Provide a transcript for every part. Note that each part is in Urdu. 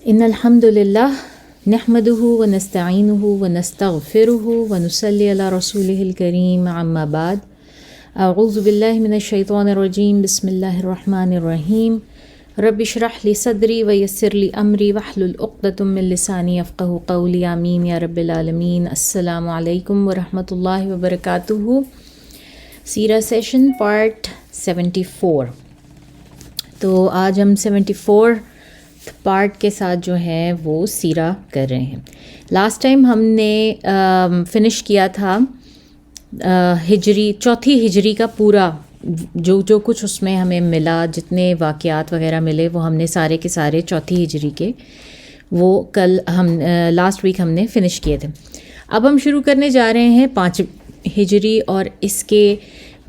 ان الحمد للہ نحمده ونستعینه ونستغفره ونصلی علی رسوله الکریم اما بعد اعوذ باللہ من الشیطان الرجیم بسم اللہ الرحمن الرحیم رب اشرح لی صدری ویسر لی امری واحلل عقدۃ من لسانی یفقہوا قولی آمین یا رب العالمین۔ السلام علیکم ورحمۃ اللہ وبرکاتہ۔ سیرہ سیشن پارٹ 74۔ تو آج ہم 74 پارٹ کے ساتھ جو ہے وہ سیرہ کر رہے ہیں۔ لاسٹ ٹائم ہم نے فنش کیا تھا چوتھی ہجری کا پورا جو کچھ اس میں ہمیں ملا، جتنے واقعات وغیرہ ملے وہ ہم نے سارے کے سارے چوتھی ہجری کے وہ کل لاسٹ ویک ہم نے فنش کیے تھے۔ اب ہم شروع کرنے جا رہے ہیں 5 ہجری اور اس کے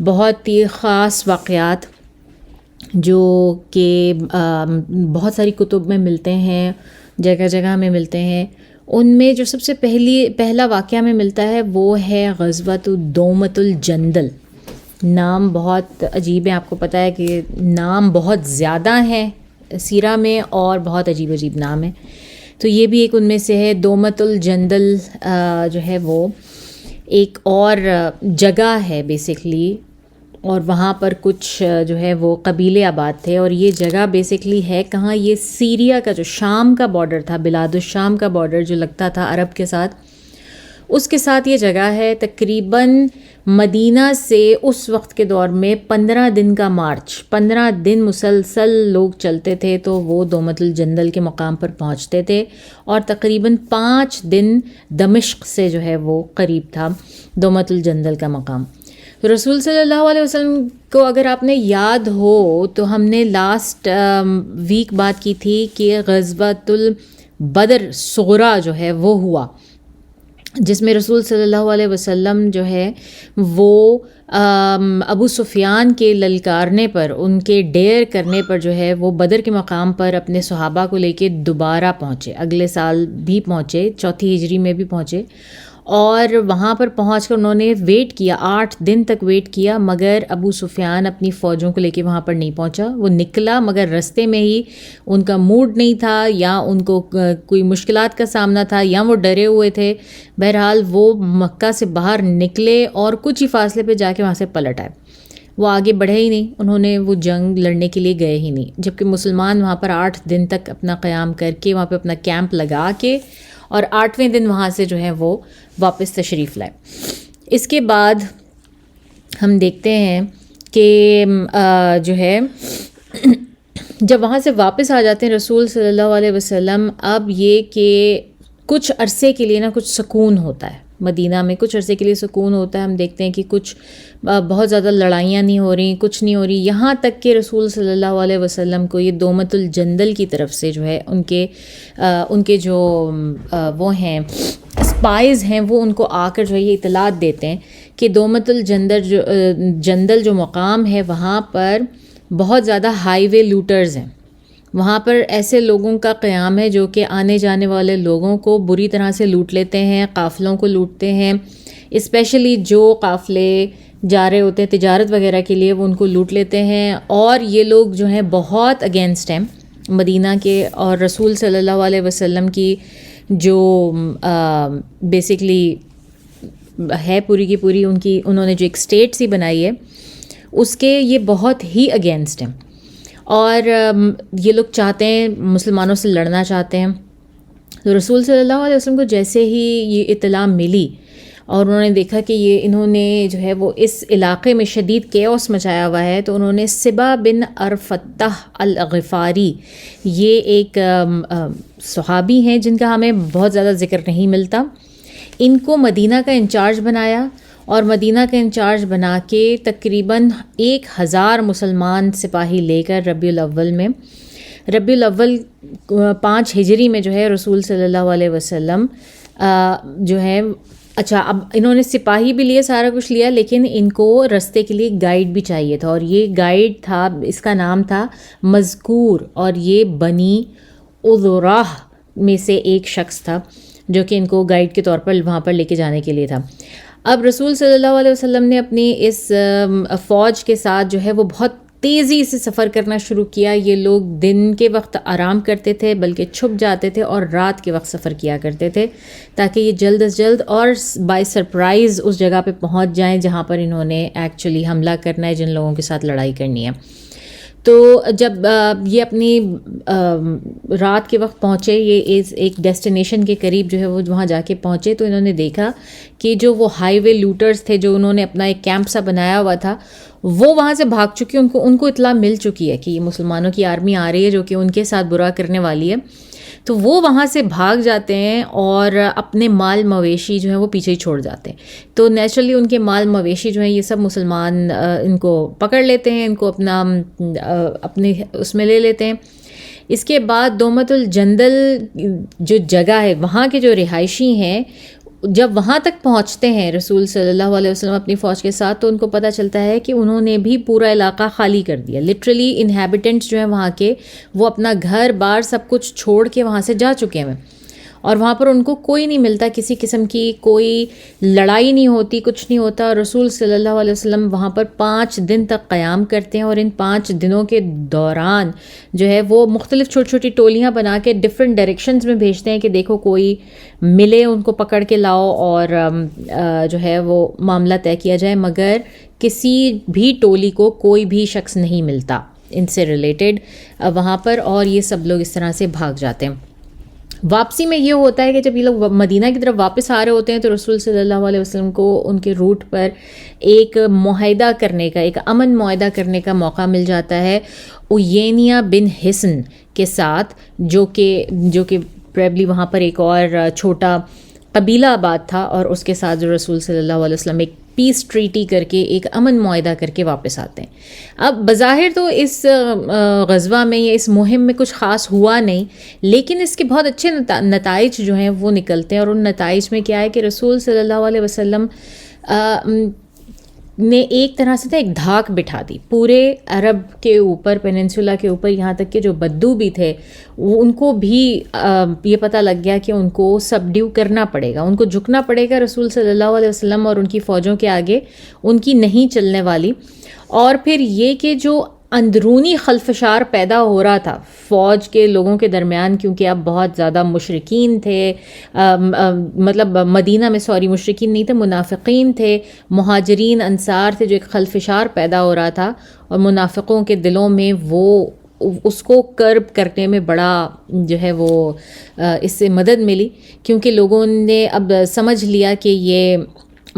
بہت ہی خاص واقعات جو کہ بہت ساری کتب میں ملتے ہیں، جگہ جگہ میں ملتے ہیں۔ ان میں جو سب سے پہلا واقعہ میں ملتا ہے وہ ہے غزوۃ دومۃ الجندل۔ نام بہت عجیب ہے، آپ کو پتہ ہے کہ نام بہت زیادہ ہیں سیرہ میں اور بہت عجیب عجیب نام ہیں، تو یہ بھی ایک ان میں سے ہے۔ دومۃ الجندل جو ہے وہ ایک اور جگہ ہے بیسکلی، اور وہاں پر کچھ جو ہے وہ قبیلے آباد تھے، اور یہ جگہ بیسکلی ہے کہاں؟ یہ سیریا کا جو شام کا بارڈر تھا، بلاد الشام کا بارڈر جو لگتا تھا عرب کے ساتھ، اس کے ساتھ یہ جگہ ہے۔ تقریباً مدینہ سے اس وقت کے دور میں 15 دن کا مارچ، 15 دن مسلسل لوگ چلتے تھے تو وہ دومۃ الجندل کے مقام پر پہنچتے تھے، اور تقریباً 5 دن دمشق سے جو ہے وہ قریب تھا دومۃ الجندل کا مقام۔ رسول صلی اللہ علیہ وسلم کو اگر آپ نے یاد ہو تو ہم نے لاسٹ ویک بات کی تھی کہ غزوۃ البدر صغریٰ جو ہے وہ ہوا، جس میں رسول صلی اللہ علیہ وسلم جو ہے وہ ابو سفیان کے للکارنے پر، ان کے ڈیر کرنے پر جو ہے وہ بدر کے مقام پر اپنے صحابہ کو لے کے دوبارہ پہنچے۔ اگلے سال بھی پہنچے، چوتھی ہجری میں بھی پہنچے، اور وہاں پر پہنچ کر انہوں نے ویٹ کیا، 8 دن تک ویٹ کیا، مگر ابو سفیان اپنی فوجوں کو لے کے وہاں پر نہیں پہنچا۔ وہ نکلا مگر رستے میں ہی ان کا موڈ نہیں تھا، یا ان کو کوئی مشکلات کا سامنا تھا، یا وہ ڈرے ہوئے تھے۔ بہرحال وہ مکہ سے باہر نکلے اور کچھ ہی فاصلے پہ جا کے وہاں سے پلٹ آئے، وہ آگے بڑھے ہی نہیں، انہوں نے وہ جنگ لڑنے کے لیے گئے ہی نہیں، جبکہ مسلمان وہاں پر 8 دن تک اپنا قیام کر کے وہاں پہ اپنا کیمپ لگا کے، اور 8ویں دن وہاں سے جو ہے وہ واپس تشریف لائے۔ اس کے بعد ہم دیکھتے ہیں کہ جو ہے جب وہاں سے واپس آ جاتے ہیں رسول صلی اللہ علیہ وسلم، اب یہ کہ کچھ عرصے کے لیے کچھ سکون ہوتا ہے مدینہ میں، کچھ عرصے کے لیے سکون ہوتا ہے۔ ہم دیکھتے ہیں کہ کچھ بہت زیادہ لڑائیاں نہیں ہو رہی، کچھ نہیں ہو رہی، یہاں تک کہ رسول صلی اللہ علیہ وسلم کو یہ دومۃ الجندل کی طرف سے جو ہے ان کے جو وہ ہیں اسپائز ہیں، وہ ان کو آ کر جو ہے یہ اطلاعات دیتے ہیں کہ دومۃ الجندل جو مقام ہے وہاں پر بہت زیادہ ہائی وے لوٹرز ہیں، وہاں پر ایسے لوگوں کا قیام ہے جو کہ آنے جانے والے لوگوں کو بری طرح سے لوٹ لیتے ہیں، قافلوں کو لوٹتے ہیں، اسپیشلی جو قافلے جا رہے ہوتے ہیں تجارت وغیرہ کے لیے وہ ان کو لوٹ لیتے ہیں، اور یہ لوگ جو ہیں بہت اگینسٹ ہیں مدینہ کے اور رسول صلی اللہ علیہ وسلم کی جو بیسکلی ہے پوری کی پوری انہوں نے جو ایک اسٹیٹ سی بنائی ہے اس کے یہ بہت ہی اگینسٹ ہیں، اور یہ لوگ چاہتے ہیں مسلمانوں سے لڑنا چاہتے ہیں۔ تو رسول صلی اللہ علیہ وسلم کو جیسے ہی یہ اطلاع ملی اور انہوں نے دیکھا کہ انہوں نے جو ہے وہ اس علاقے میں شدید کیوس مچایا ہوا ہے، تو انہوں نے سبا بن ارفتح الغفاری، یہ ایک صحابی ہیں جن کا ہمیں بہت زیادہ ذکر نہیں ملتا، ان کو مدینہ کا انچارج بنایا، اور مدینہ کا انچارج بنا کے تقریباً 1000 مسلمان سپاہی لے کر ربیع الاول 5 ہجری میں جو ہے رسول صلی اللہ علیہ وسلم جو ہے اب انہوں نے سپاہی بھی لیے، سارا کچھ لیا، لیکن ان کو رستے کے لیے گائیڈ بھی چاہیے تھا، اور یہ گائیڈ تھا، اس کا نام تھا مذکور، اور یہ بنی عذراہ میں سے ایک شخص تھا جو کہ ان کو گائیڈ کے طور پر وہاں پر لے کے جانے کے لیے تھا۔ اب رسول صلی اللہ علیہ وسلم نے اپنی اس فوج کے ساتھ جو ہے وہ بہت تیزی سے سفر کرنا شروع کیا. یہ لوگ دن کے وقت آرام کرتے تھے بلکہ چھپ جاتے تھے اور رات کے وقت سفر کیا کرتے تھے تاکہ یہ جلد از جلد اور بائی سرپرائز اس جگہ پہ پہنچ جائیں جہاں پر انہوں نے ایکچولی حملہ کرنا ہے, جن لوگوں کے ساتھ لڑائی کرنی ہے. تو جب یہ اپنی رات کے وقت پہنچے, یہ ایک ڈیسٹینیشن کے قریب جو ہے وہ وہاں جا کے پہنچے, تو انہوں نے دیکھا کہ جو وہ ہائی وے لوٹرز تھے, جو انہوں نے اپنا ایک کیمپ سا بنایا ہوا تھا, وہ وہاں سے بھاگ چکی. ان کو اطلاع مل چکی ہے کہ یہ مسلمانوں کی آرمی آ رہی ہے جو کہ ان کے ساتھ برا کرنے والی ہے. تو وہ وہاں سے بھاگ جاتے ہیں اور اپنے مال مویشی جو ہیں وہ پیچھے ہی چھوڑ جاتے ہیں. تو نیچرلی ان کے مال مویشی جو ہیں یہ سب مسلمان ان کو پکڑ لیتے ہیں, ان کو اپنے اس میں لے لیتے ہیں. اس کے بعد دومت الجندل جو جگہ ہے, وہاں کے جو رہائشی ہیں, جب وہاں تک پہنچتے ہیں رسول صلی اللہ علیہ وسلم اپنی فوج کے ساتھ, تو ان کو پتہ چلتا ہے کہ انہوں نے بھی پورا علاقہ خالی کر دیا. لٹرلی انہیبیٹنٹس جو ہیں وہاں کے, وہ اپنا گھر بار سب کچھ چھوڑ کے وہاں سے جا چکے ہیں, اور وہاں پر ان کو کوئی نہیں ملتا, کسی قسم کی کوئی لڑائی نہیں ہوتی, کچھ نہیں ہوتا. اور رسول صلی اللہ علیہ وسلم وہاں پر 5 دن تک قیام کرتے ہیں, اور ان 5 دنوں کے دوران جو ہے وہ مختلف چھوٹی چھوٹی ٹولیاں بنا کے ڈفرینٹ ڈائریکشنز میں بھیجتے ہیں کہ دیکھو کوئی ملے, ان کو پکڑ کے لاؤ اور جو ہے وہ معاملہ طے کیا جائے. مگر کسی بھی ٹولی کو کوئی بھی شخص نہیں ملتا ان سے ریلیٹڈ وہاں پر, اور یہ سب لوگ اس طرح سے بھاگ جاتے ہیں. واپسی میں یہ ہوتا ہے کہ جب یہ لوگ مدینہ کی طرف واپس آ رہے ہوتے ہیں, تو رسول صلی اللہ علیہ وسلم کو ان کے روٹ پر ایک معاہدہ کرنے کا, ایک امن معاہدہ کرنے کا موقع مل جاتا ہے اوینیہ بن حصن کے ساتھ, جو کہ پریبلی وہاں پر ایک اور چھوٹا قبیلہ آباد تھا, اور اس کے ساتھ جو رسول صلی اللہ علیہ وسلم ایک پیس ٹریٹی کر کے, ایک امن معاہدہ کر کے واپس آتے ہیں. اب بظاہر تو اس غزوہ میں یا اس مہم میں کچھ خاص ہوا نہیں, لیکن اس کے بہت اچھے نتائج جو ہیں وہ نکلتے ہیں. اور ان نتائج میں کیا ہے کہ رسول صلی اللہ علیہ وسلم نے ایک طرح سے ایک دھاک بٹھا دی پورے عرب کے اوپر, پیننسولا کے اوپر, یہاں تک کہ جو بدو بھی تھے ان کو بھی یہ پتہ لگ گیا کہ ان کو سبڈیو کرنا پڑے گا, ان کو جھکنا پڑے گا رسول صلی اللہ علیہ وسلم اور ان کی فوجوں کے آگے, ان کی نہیں چلنے والی. اور پھر یہ کہ جو اندرونی خلفشار پیدا ہو رہا تھا فوج کے لوگوں کے درمیان, کیونکہ اب بہت زیادہ مشرکین تھے, مطلب مدینہ میں مشرکین نہیں تھے, منافقین تھے, مہاجرین انصار تھے, جو ایک خلفشار پیدا ہو رہا تھا, اور منافقوں کے دلوں میں وہ اس کو کرب کرنے میں بڑا جو ہے وہ اس سے مدد ملی, کیونکہ لوگوں نے اب سمجھ لیا کہ یہ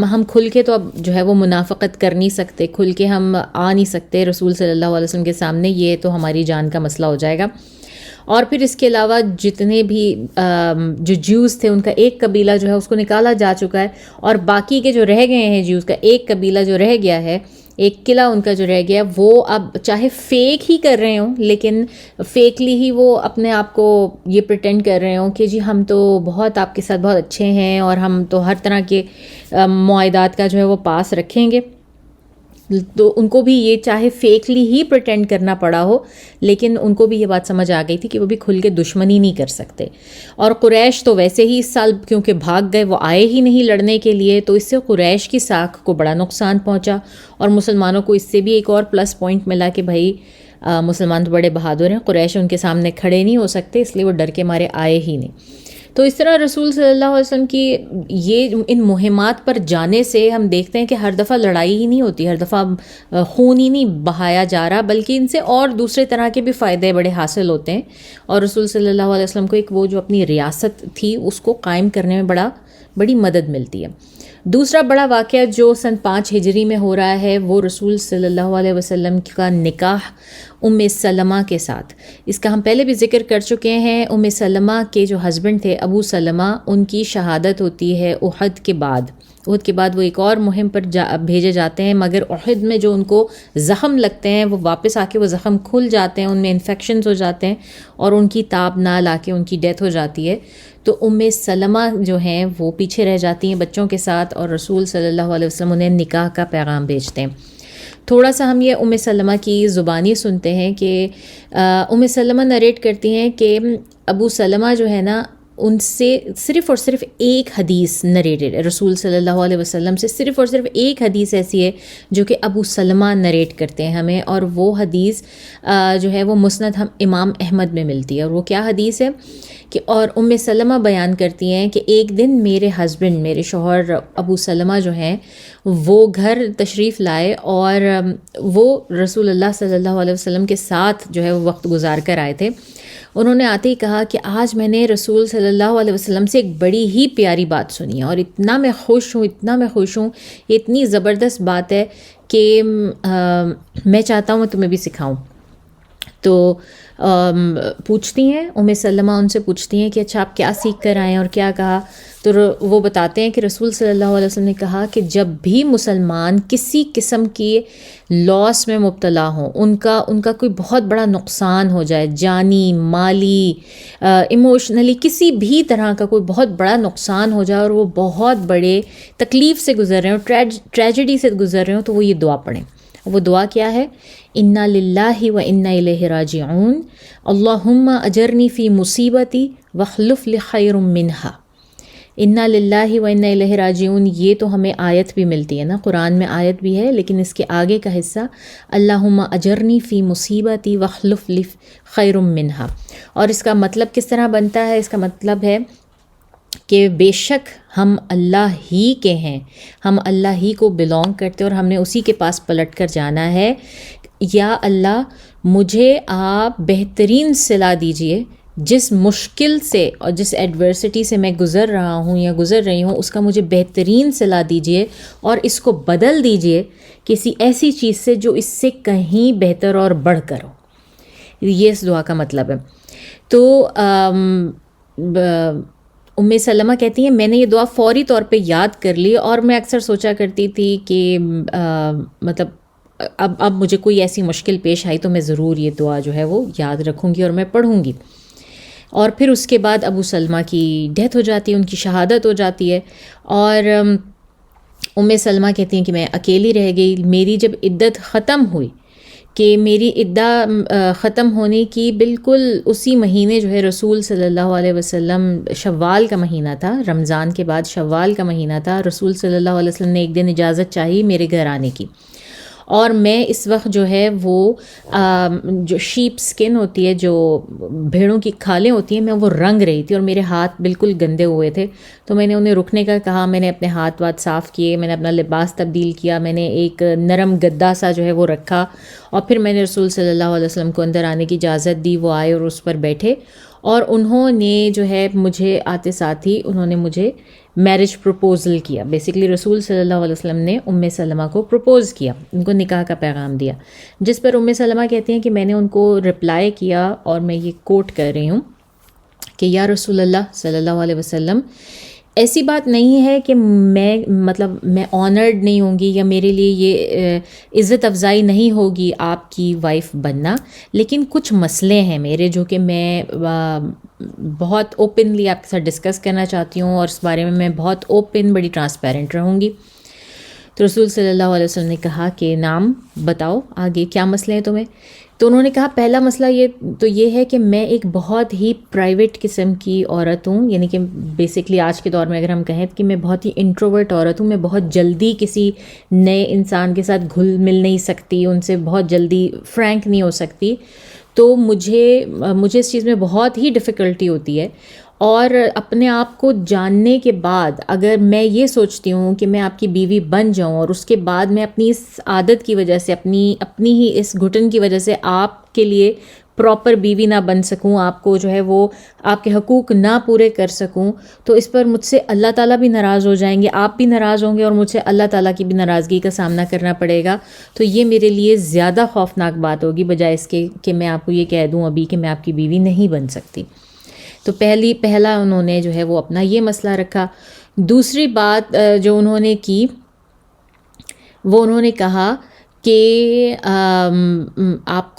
ہم کھل کے تو اب جو ہے وہ منافقت کر نہیں سکتے, کھل کے ہم آ نہیں سکتے رسول صلی اللہ علیہ وسلم کے سامنے, یہ تو ہماری جان کا مسئلہ ہو جائے گا. اور پھر اس کے علاوہ جتنے بھی جو جیوز تھے ان کا ایک قبیلہ جو ہے اس کو نکالا جا چکا ہے, اور باقی کے جو رہ گئے ہیں جیوز کا ایک قبیلہ جو رہ گیا ہے, ایک قلعہ ان کا جو رہ گیا, وہ اب چاہے فیک ہی کر رہے ہوں, لیکن فیکلی ہی وہ اپنے آپ کو یہ پریٹینڈ کر رہے ہوں کہ جی ہم تو بہت آپ کے ساتھ بہت اچھے ہیں, اور ہم تو ہر طرح کے معاہدات کا جو ہے وہ پاس رکھیں گے. تو ان کو بھی یہ چاہے فیکلی ہی پریٹینڈ کرنا پڑا ہو, لیکن ان کو بھی یہ بات سمجھ آ گئی تھی کہ وہ بھی کھل کے دشمنی نہیں کر سکتے. اور قریش تو ویسے ہی اس سال کیونکہ بھاگ گئے, وہ آئے ہی نہیں لڑنے کے لیے, تو اس سے قریش کی ساکھ کو بڑا نقصان پہنچا, اور مسلمانوں کو اس سے بھی ایک اور پلس پوائنٹ ملا کہ بھائی مسلمان تو بڑے بہادر ہیں, قریش ان کے سامنے کھڑے نہیں ہو سکتے, اس لیے وہ ڈر کے مارے آئے ہی نہیں. تو اس طرح رسول صلی اللہ علیہ وسلم کی یہ ان مہمات پر جانے سے ہم دیکھتے ہیں کہ ہر دفعہ لڑائی ہی نہیں ہوتی, ہر دفعہ خون ہی نہیں بہایا جا رہا, بلکہ ان سے اور دوسرے طرح کے بھی فائدے بڑے حاصل ہوتے ہیں. اور رسول صلی اللہ علیہ وسلم کو ایک وہ جو اپنی ریاست تھی اس کو قائم کرنے میں بڑی مدد ملتی ہے. دوسرا بڑا واقعہ جو سن 5 ہجری میں ہو رہا ہے وہ رسول صلی اللہ علیہ وسلم کا نکاح سلمہ کے ساتھ. اس کا ہم پہلے بھی ذکر کر چکے ہیں. سلمہ کے جو ہسبینڈ تھے ابو سلمہ, ان کی شہادت ہوتی ہے احد کے بعد. احد کے بعد وہ ایک اور مہم پر بھیجے جاتے ہیں, مگر احد میں جو ان کو زخم لگتے ہیں وہ واپس آ کے وہ زخم کھل جاتے ہیں, ان میں انفیکشنز ہو جاتے ہیں, اور ان کی تاب نہ لا کے ان کی ڈیتھ ہو جاتی ہے. تو سلمہ جو ہیں وہ پیچھے رہ جاتی ہیں بچوں کے ساتھ, اور رسول صلی اللہ علیہ وسلم انہیں نکاح کا پیغام بھیجتے ہیں. تھوڑا سا ہم یہ سلمہ کی زبانی سنتے ہیں کہ سلمہ نریٹ کرتی ہیں کہ ابو سلمہ جو ہے نا ان سے صرف اور صرف ایک حدیث نریٹڈ ہے رسول صلی اللہ علیہ وسلم سے، صرف اور صرف ایک حدیث ایسی ہے جو کہ ابو سلمہ نریٹ کرتے ہیں ہمیں، اور وہ حدیث جو ہے وہ مسند ہم امام احمد میں ملتی ہے. اور وہ کیا حدیث ہے کہ اور ام سلمہ بیان کرتی ہیں کہ ایک دن میرے ہسبینڈ، میرے شوہر ابو سلمہ جو ہیں وہ گھر تشریف لائے، اور وہ رسول اللہ صلی اللہ علیہ وسلم کے ساتھ جو ہے وہ وقت گزار کر آئے تھے. انہوں نے آتے ہی کہا کہ آج میں نے رسول صلی اللہ علیہ وسلم سے ایک بڑی ہی پیاری بات سنی ہے، اور اتنا میں خوش ہوں، اتنا میں خوش ہوں، یہ اتنی زبردست بات ہے کہ میں چاہتا ہوں میں تمہیں بھی سکھاؤں. تو پوچھتی ہیں ام سلمہ، ان سے پوچھتی ہیں کہ اچھا آپ کیا سیکھ کر آئے ہیں اور کیا کہا. تو وہ بتاتے ہیں کہ رسول صلی اللہ علیہ وسلم نے کہا کہ جب بھی مسلمان کسی قسم کی لاس میں مبتلا ہوں، ان کا کوئی بہت بڑا نقصان ہو جائے، جانی، مالی، ایموشنلی، کسی بھی طرح کا کوئی بہت بڑا نقصان ہو جائے اور وہ بہت بڑے تکلیف سے گزر رہے ہوں، ٹریجڈی سے گزر رہے ہوں، تو وہ یہ دعا پڑھیں. وہ دعا کیا ہے؟ انا للہ و انا الیہ راجعون، اللہم اجرنی فی مصیبتی واخلف لی خیر منہا. انا للہ و انا الیہ راجعون، یہ تو ہمیں آیت بھی ملتی ہے نا، قرآن میں آیت بھی ہے، لیکن اس کے آگے کا حصہ اللہم اجرنی فی مصیبتی واخلف لی خیر منہا. اور اس کا مطلب کس طرح بنتا ہے؟ اس کا مطلب ہے کہ بے شک ہم اللہ ہی کے ہیں، ہم اللہ ہی کو بلونگ کرتے اور ہم نے اسی کے پاس پلٹ کر جانا ہے. یا اللہ مجھے آپ بہترین صلہ دیجئے، جس مشکل سے اور جس ایڈورسٹی سے میں گزر رہا ہوں یا گزر رہی ہوں اس کا مجھے بہترین صلہ دیجئے، اور اس کو بدل دیجئے کسی ایسی چیز سے جو اس سے کہیں بہتر اور بڑھ کر ہو. یہ اس دعا کا مطلب ہے. تو ام سلمہ کہتی ہیں میں نے یہ دعا فوری طور پہ یاد کر لی، اور میں اکثر سوچا کرتی تھی کہ مطلب اب مجھے کوئی ایسی مشکل پیش آئی تو میں ضرور یہ دعا جو ہے وہ یاد رکھوں گی اور میں پڑھوں گی. اور پھر اس کے بعد ابو سلمہ کی ڈیتھ ہو جاتی ہے، ان کی شہادت ہو جاتی ہے. اور ام سلمہ کہتی ہیں کہ میں اکیلی رہ گئی. میری جب عدت ختم ہوئی، کہ میری عدہ ختم ہونے کی بالکل اسی مہینے جو ہے رسول صلی اللہ علیہ وسلم، شوال کا مہینہ تھا، رمضان کے بعد شوال کا مہینہ تھا، رسول صلی اللہ علیہ وسلم نے ایک دن اجازت چاہی میرے گھر آنے کی. اور میں اس وقت جو ہے وہ جو شیپ سکن ہوتی ہے، جو بھیڑوں کی کھالیں ہوتی ہیں، میں وہ رنگ رہی تھی اور میرے ہاتھ بالکل گندے ہوئے تھے. تو میں نے انہیں رکنے کا کہا، میں نے اپنے ہاتھ صاف کیے، میں نے اپنا لباس تبدیل کیا، میں نے ایک نرم گدا سا جو ہے وہ رکھا، اور پھر میں نے رسول صلی اللہ علیہ وسلم کو اندر آنے کی اجازت دی. وہ آئے اور اس پر بیٹھے، اور انہوں نے جو ہے مجھے آتے ساتھ ہی انہوں نے مجھے میرج پروپوزل کیا. بیسکلی رسول صلی اللہ علیہ وسلم نے ام سلمہ کو پروپوز کیا، ان کو نکاح کا پیغام دیا. جس پر ام سلمہ کہتی ہیں کہ میں نے ان کو رپلائی کیا، اور میں یہ کوٹ کر رہی ہوں کہ یا رسول اللہ صلی اللہ علیہ وسلم، ایسی بات نہیں ہے کہ میں آنرڈ نہیں ہوں گی یا میرے لیے یہ عزت افزائی نہیں ہوگی آپ کی وائف بننا، لیکن کچھ مسئلے ہیں میرے جو کہ میں بہت اوپنلی آپ کے ساتھ ڈسکس کرنا چاہتی ہوں، اور اس بارے میں میں بہت اوپن، بڑی ٹرانسپیرنٹ رہوں گی. تو رسول صلی اللہ علیہ وسلم نے کہا کہ نام بتاؤ، آگے کیا مسئلے ہیں تمہیں؟ تو انہوں نے کہا پہلا مسئلہ یہ ہے کہ میں ایک بہت ہی پرائیویٹ قسم کی عورت ہوں، یعنی کہ بیسکلی آج کے دور میں اگر ہم کہیں کہ میں بہت ہی انٹروورٹ عورت ہوں، میں بہت جلدی کسی نئے انسان کے ساتھ گھل مل نہیں سکتی، ان سے بہت جلدی فرینک نہیں ہو سکتی. تو مجھے اس چیز میں بہت ہی ڈفیکلٹی ہوتی ہے. اور اپنے آپ کو جاننے کے بعد اگر میں یہ سوچتی ہوں کہ میں آپ کی بیوی بن جاؤں، اور اس کے بعد میں اپنی اس عادت کی وجہ سے، اپنی ہی اس گھٹن کی وجہ سے آپ کے لیے پراپر بیوی نہ بن سکوں، آپ کو جو ہے وہ آپ کے حقوق نہ پورے کر سکوں، تو اس پر مجھ سے اللہ تعالیٰ بھی ناراض ہو جائیں گے، آپ بھی ناراض ہوں گے، اور مجھ سے اللہ تعالیٰ کی بھی ناراضگی کا سامنا کرنا پڑے گا. تو یہ میرے لیے زیادہ خوفناک بات ہوگی بجائے اس کے کہ میں آپ کو یہ کہہ دوں ابھی کہ میں آپ کی بیوی نہیں بن سکتی. تو پہلا انہوں نے جو ہے وہ اپنا یہ مسئلہ رکھا. دوسری بات جو انہوں نے کی وہ انہوں نے کہا کہ آپ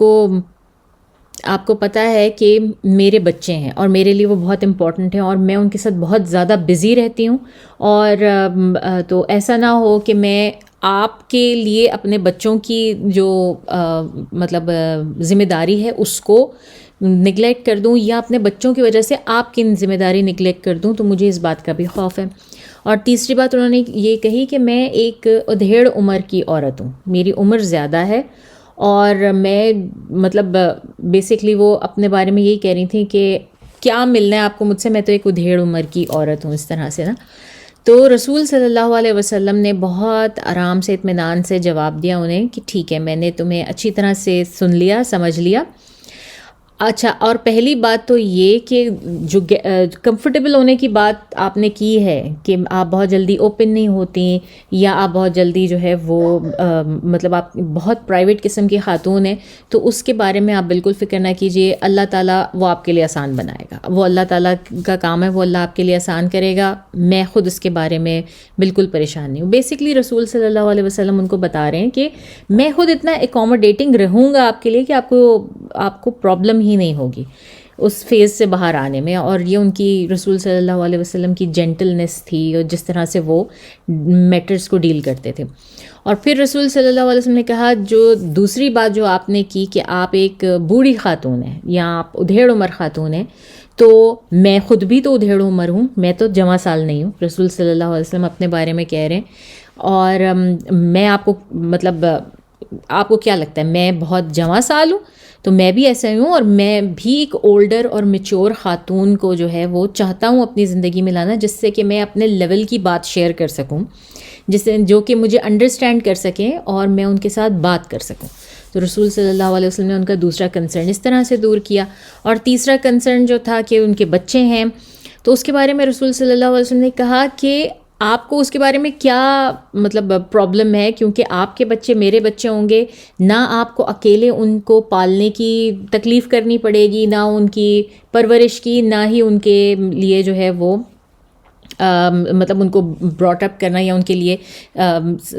کو پتہ ہے کہ میرے بچے ہیں اور میرے لیے وہ بہت امپورٹنٹ ہیں، اور میں ان کے ساتھ بہت زیادہ بزی رہتی ہوں، اور تو ایسا نہ ہو کہ میں آپ کے لیے اپنے بچوں کی جو ذمہ داری ہے اس کو نگلیکٹ کر دوں یا اپنے بچوں کی وجہ سے آپ کی ذمہ داری نگلیکٹ کر دوں، تو مجھے اس بات کا بھی خوف ہے۔ اور تیسری بات انہوں نے یہ کہی کہ میں ایک ادھیڑ عمر کی عورت ہوں، میری عمر زیادہ ہے، اور میں مطلب بیسکلی وہ اپنے بارے میں یہی کہہ رہی تھیں کہ کیا ملنا ہے آپ کو مجھ سے، میں تو ایک ادھیڑ عمر کی عورت ہوں، اس طرح سے نا۔ تو رسول صلی اللہ علیہ وسلم نے بہت آرام سے اطمینان سے جواب دیا انہیں کہ ٹھیک ہے، میں نے تمہیں اچھی طرح سے سن لیا، سمجھ لیا۔ اچھا، اور پہلی بات تو یہ کہ جو کمفرٹیبل ہونے کی بات آپ نے کی ہے کہ آپ بہت جلدی اوپن نہیں ہوتی، یا آپ بہت جلدی جو ہے وہ مطلب آپ بہت پرائیویٹ قسم کی خاتون ہیں، تو اس کے بارے میں آپ بالکل فکر نہ کیجیے، اللہ تعالیٰ وہ آپ کے لیے آسان بنائے گا، وہ اللہ تعالیٰ کا کام ہے، وہ اللہ آپ کے لیے آسان کرے گا، میں خود اس کے بارے میں بالکل پریشان نہیں ہوں۔ بیسکلی رسول صلی اللہ علیہ وسلم ان کو بتا رہے ہیں کہ میں خود اتنا اکوموڈیٹنگ رہوں گا آپ کے لیے کہ آپ کو پرابلم ہی نہیں ہوگی اس فیز سے باہر آنے میں۔ اور یہ ان کی رسول صلی اللہ علیہ وسلم کی جینٹلنس تھی، اور جس طرح سے وہ میٹرز کو ڈیل کرتے تھے۔ اور پھر رسول صلی اللہ علیہ وسلم نے کہا، جو دوسری بات جو آپ نے کی کہ آپ ایک بوڑھی خاتون ہیں یا آپ ادھیڑ عمر خاتون ہیں، تو میں خود بھی تو ادھیڑ عمر ہوں، میں تو جوان سال نہیں ہوں، رسول صلی اللہ علیہ وسلم اپنے بارے میں کہہ رہے ہیں۔ اور میں آپ کو مطلب آپ کو کیا لگتا ہے میں بہت جوان سال ہوں؟ تو میں بھی ایسا ہی ہوں، اور میں بھی ایک اولڈر اور میچور خاتون کو جو ہے وہ چاہتا ہوں اپنی زندگی میں لانا، جس سے کہ میں اپنے لیول کی بات شیئر کر سکوں، جو کہ مجھے انڈرسٹینڈ کر سکیں اور میں ان کے ساتھ بات کر سکوں۔ تو رسول صلی اللہ علیہ وسلم نے ان کا دوسرا کنسرن اس طرح سے دور کیا۔ اور تیسرا کنسرن جو تھا کہ ان کے بچے ہیں، تو اس کے بارے میں رسول صلی اللہ علیہ وسلم نے کہا کہ آپ کو اس کے بارے میں کیا مطلب پرابلم ہے، کیونکہ آپ کے بچے میرے بچے ہوں گے، نہ آپ کو اکیلے ان کو پالنے کی تکلیف کرنی پڑے گی، نہ ان کی پرورش کی، نہ ہی ان کے لیے جو ہے وہ مطلب ان کو براٹ اپ کرنا، یا ان کے لیے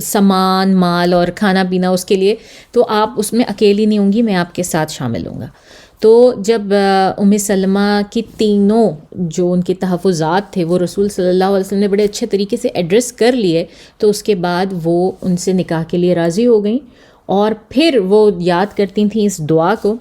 سامان مال اور کھانا پینا اس کے لیے، تو آپ اس میں اکیلی نہیں ہوں گی، میں آپ کے ساتھ شامل ہوں گا۔ تو جب ام سلمہ کی تینوں جو ان کے تحفظات تھے وہ رسول صلی اللہ علیہ وسلم نے بڑے اچھے طریقے سے ایڈریس کر لیے، تو اس کے بعد وہ ان سے نکاح کے لیے راضی ہو گئیں، اور پھر وہ یاد کرتی تھیں اس دعا کو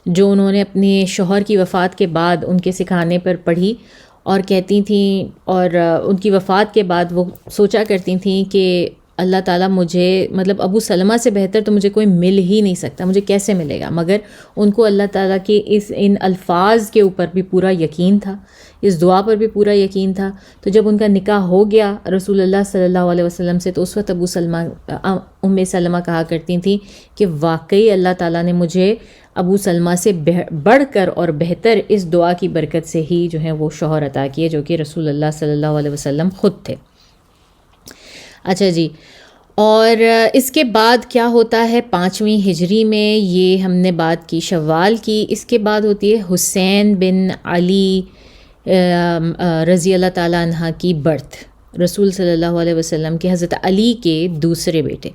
جو انہوں نے اپنے شوہر کی وفات کے بعد ان کے سکھانے پر پڑھی، اور کہتی تھیں، اور ان کی وفات کے بعد وہ سوچا کرتی تھیں کہ اللہ تعالیٰ مجھے مطلب ابو سلمہ سے بہتر تو مجھے کوئی مل ہی نہیں سکتا، مجھے کیسے ملے گا؟ مگر ان کو اللہ تعالیٰ کے ان الفاظ کے اوپر بھی پورا یقین تھا، اس دعا پر بھی پورا یقین تھا۔ تو جب ان کا نکاح ہو گیا رسول اللہ صلی اللہ علیہ وسلم سے، تو اس وقت ام سلمہ کہا کرتی تھیں کہ واقعی اللہ تعالیٰ نے مجھے ابو سلمہ سے بڑھ کر اور بہتر اس دعا کی برکت سے ہی جو ہے وہ شوہر عطا کیے، جو کہ رسول اللہ صلی اللہ علیہ وسلم خود تھے۔ اچھا جی، اور اس کے بعد کیا ہوتا ہے 5ویں ہجری میں، یہ ہم نے بات کی شوال کی۔ اس کے بعد ہوتی ہے حسین بن علی رضی اللہ تعالیٰ عنہ کی برتھ، رسول صلی اللہ علیہ وسلم کے حضرت علی کے دوسرے بیٹے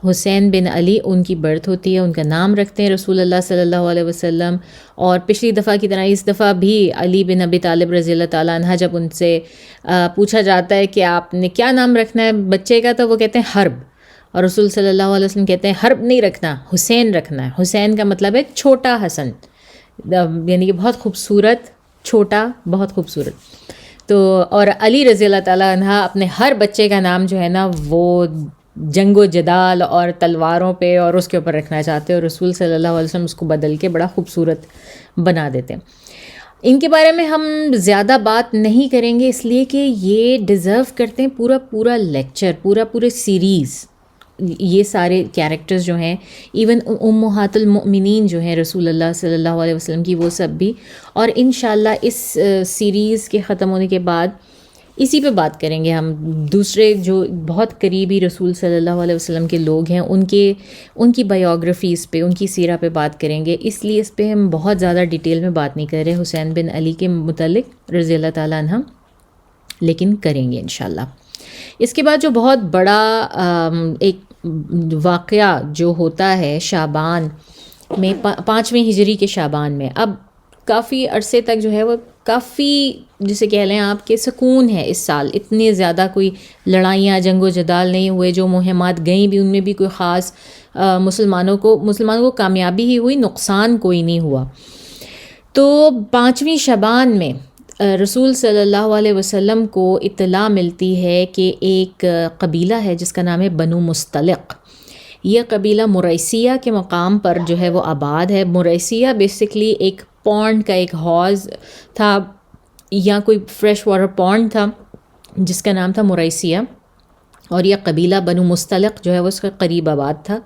حسین بن علی، ان کی برتھ ہوتی ہے، ان کا نام رکھتے ہیں رسول اللہ صلی اللہ علیہ وسلم۔ اور پچھلی دفعہ کی طرح اس دفعہ بھی علی بن ابی طالب رضی اللہ تعالیٰ عنہ، جب ان سے پوچھا جاتا ہے کہ آپ نے کیا نام رکھنا ہے بچے کا، تو وہ کہتے ہیں حرب، اور رسول صلی اللہ علیہ وسلم کہتے ہیں حرب نہیں رکھنا، حسین رکھنا ہے۔ حسین کا مطلب ہے چھوٹا حسن، یعنی کہ بہت خوبصورت، چھوٹا، بہت خوبصورت۔ تو اور علی رضی اللہ تعالیٰ عنہ اپنے ہر بچے کا نام جو ہے نا وہ جنگ و جدال اور تلواروں پہ اور اس کے اوپر رکھنا چاہتے ہیں، اور رسول صلی اللہ علیہ وسلم اس کو بدل کے بڑا خوبصورت بنا دیتے ہیں۔ ان کے بارے میں ہم زیادہ بات نہیں کریں گے، اس لیے کہ یہ ڈیزرو کرتے ہیں پورا لیکچر، پورے سیریز۔ یہ سارے کیریکٹرز جو ہیں، ایون امہات المؤمنین جو ہیں رسول اللہ صلی اللہ علیہ وسلم کی، وہ سب بھی۔ اور انشاءاللہ اس سیریز کے ختم ہونے کے بعد اسی پہ بات کریں گے ہم، دوسرے جو بہت قریبی رسول صلی اللہ علیہ وسلم کے لوگ ہیں ان کی بایوگرافیز پہ، ان کی سیرہ پہ بات کریں گے، اس لیے اس پہ ہم بہت زیادہ ڈیٹیل میں بات نہیں کر رہے حسین بن علی کے متعلق رضی اللہ تعالیٰ عنہ، لیکن کریں گے انشاءاللہ۔ اس کے بعد جو بہت بڑا ایک واقعہ جو ہوتا ہے شعبان میں، 5ویں ہجری کے شعبان میں، اب کافی عرصے تک جو ہے وہ کافی جسے کہہ لیں آپ کہ سکون ہے اس سال، اتنے زیادہ کوئی لڑائیاں جنگ و جدال نہیں ہوئے، جو مہمات گئیں بھی ان میں بھی کوئی خاص مسلمانوں کو کامیابی ہی ہوئی، نقصان کوئی نہیں ہوا۔ تو 5ویں شعبان میں رسول صلی اللہ علیہ وسلم کو اطلاع ملتی ہے کہ ایک قبیلہ ہے جس کا نام ہے بنو مستلق. یہ قبیلہ مریسیہ کے مقام پر جو ہے وہ آباد ہے. مریسیہ بیسکلی ایک پونڈ کا ایک حوض تھا یا کوئی فریش واٹر پونڈ تھا جس کا نام تھا مریسیہ, اور یہ قبیلہ بنو مستلق جو ہے وہ اس کا قریب آباد تھا.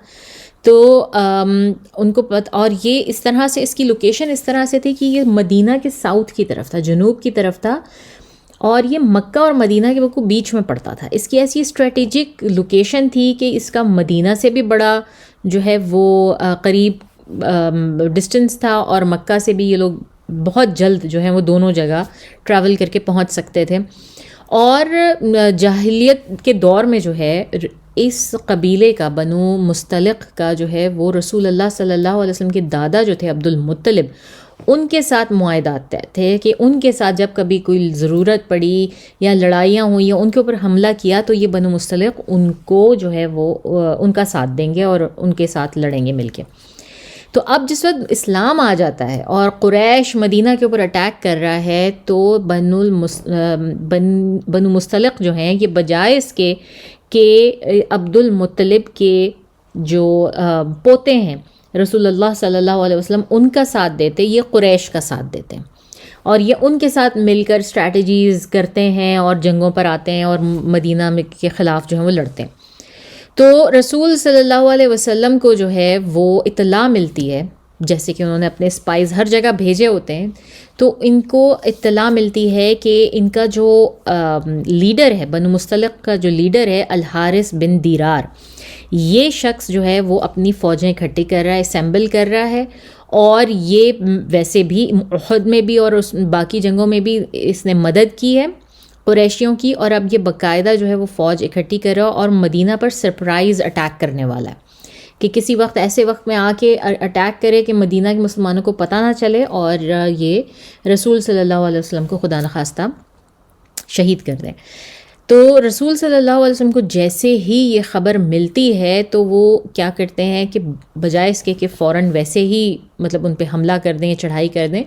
تو ان کو اور یہ اس طرح سے اس کی لوکیشن اس طرح سے تھی کہ یہ مدینہ کے ساؤتھ کی طرف تھا, جنوب کی طرف تھا, اور یہ مکہ اور مدینہ کے بالکل بیچ میں پڑتا تھا. اس کی ایسی اسٹریٹجک لوکیشن تھی کہ اس کا مدینہ سے بھی بڑا جو ہے وہ قریب ڈسٹنس تھا, اور مکہ سے بھی یہ لوگ بہت جلد جو ہے وہ دونوں جگہ ٹریول کر کے پہنچ سکتے تھے. اور جاہلیت کے دور میں جو ہے اس قبیلے کا بنو مستلق کا جو ہے وہ رسول اللہ صلی اللہ علیہ وسلم کے دادا جو تھے عبد المطلب, ان کے ساتھ معاہدات طے تھے کہ ان کے ساتھ جب کبھی کوئی ضرورت پڑی یا لڑائیاں ہوئیں یا ان کے اوپر حملہ کیا تو یہ بنو مستلق ان کو جو ہے وہ ان کا ساتھ دیں گے اور ان کے ساتھ لڑیں گے مل کے. تو اب جس وقت اسلام آ جاتا ہے اور قریش مدینہ کے اوپر اٹیک کر رہا ہے تو بنو مستلق جو ہیں یہ بجائے اس کے کہ عبد المطلب کے جو پوتے ہیں رسول اللہ صلی اللہ علیہ وسلم ان کا ساتھ دیتے, یہ قریش کا ساتھ دیتے ہیں اور یہ ان کے ساتھ مل کر اسٹریٹجیز کرتے ہیں اور جنگوں پر آتے ہیں اور مدینہ کے خلاف جو ہیں وہ لڑتے ہیں. تو رسول صلی اللہ علیہ وسلم کو جو ہے وہ اطلاع ملتی ہے, جیسے کہ انہوں نے اپنے اسپائز ہر جگہ بھیجے ہوتے ہیں, تو ان کو اطلاع ملتی ہے کہ ان کا جو لیڈر ہے بنو مستلق کا جو لیڈر ہے الحارث بن دیرار, یہ شخص جو ہے وہ اپنی فوجیں اکٹھی کر رہا ہے, اسمبل کر رہا ہے, اور یہ ویسے بھی احد میں بھی اور اس باقی جنگوں میں بھی اس نے مدد کی ہے قریشیوں کی, اور اب یہ باقاعدہ جو ہے وہ فوج اکٹھی کر رہا ہے اور مدینہ پر سرپرائز اٹیک کرنے والا ہے کہ کسی وقت ایسے وقت میں آ کے اٹیک کرے کہ مدینہ کے مسلمانوں کو پتہ نہ چلے اور یہ رسول صلی اللہ علیہ وسلم کو خدا نخواستہ شہید کر دیں. تو رسول صلی اللہ علیہ وسلم کو جیسے ہی یہ خبر ملتی ہے تو وہ کیا کرتے ہیں کہ بجائے اس کے کہ فوراً ویسے ہی مطلب ان پہ حملہ کر دیں, چڑھائی کر دیں,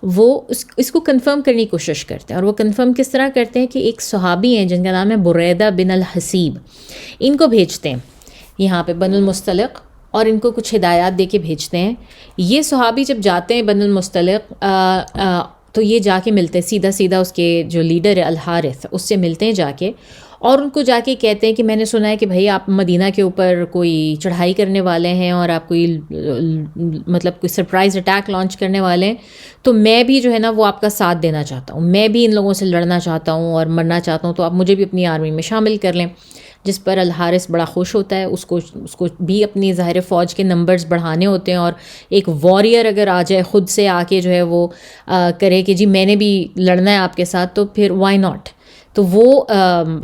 وہ اس کو کنفرم کرنے کی کوشش کرتے ہیں. اور وہ کنفرم کس طرح کرتے ہیں کہ ایک صحابی ہیں جن کا نام ہے بریدہ بن الحسیب, ان کو بھیجتے ہیں یہاں پہ بن المستلق اور ان کو کچھ ہدایات دے کے بھیجتے ہیں. یہ صحابی جب جاتے ہیں بن المستلق تو یہ جا کے ملتے ہیں سیدھا اس کے جو لیڈر ہے الحارث اس سے ملتے ہیں جا کے, اور ان کو جا کے کہتے ہیں کہ میں نے سنا ہے کہ بھائی آپ مدینہ کے اوپر کوئی چڑھائی کرنے والے ہیں اور آپ کوئی مطلب کوئی سرپرائز اٹیک لانچ کرنے والے ہیں, تو میں بھی جو ہے نا وہ آپ کا ساتھ دینا چاہتا ہوں, میں بھی ان لوگوں سے لڑنا چاہتا ہوں اور مرنا چاہتا ہوں, تو آپ مجھے بھی اپنی آرمی میں شامل کر لیں. جس پر الحارث بڑا خوش ہوتا ہے, اس کو بھی اپنی ظاہر فوج کے نمبرز بڑھانے ہوتے ہیں, اور ایک واریر اگر آ جائے خود سے آ کے جو ہے وہ کرے کہ جی میں نے بھی لڑنا ہے آپ کے ساتھ, تو پھر وائی ناٹ. تو وہ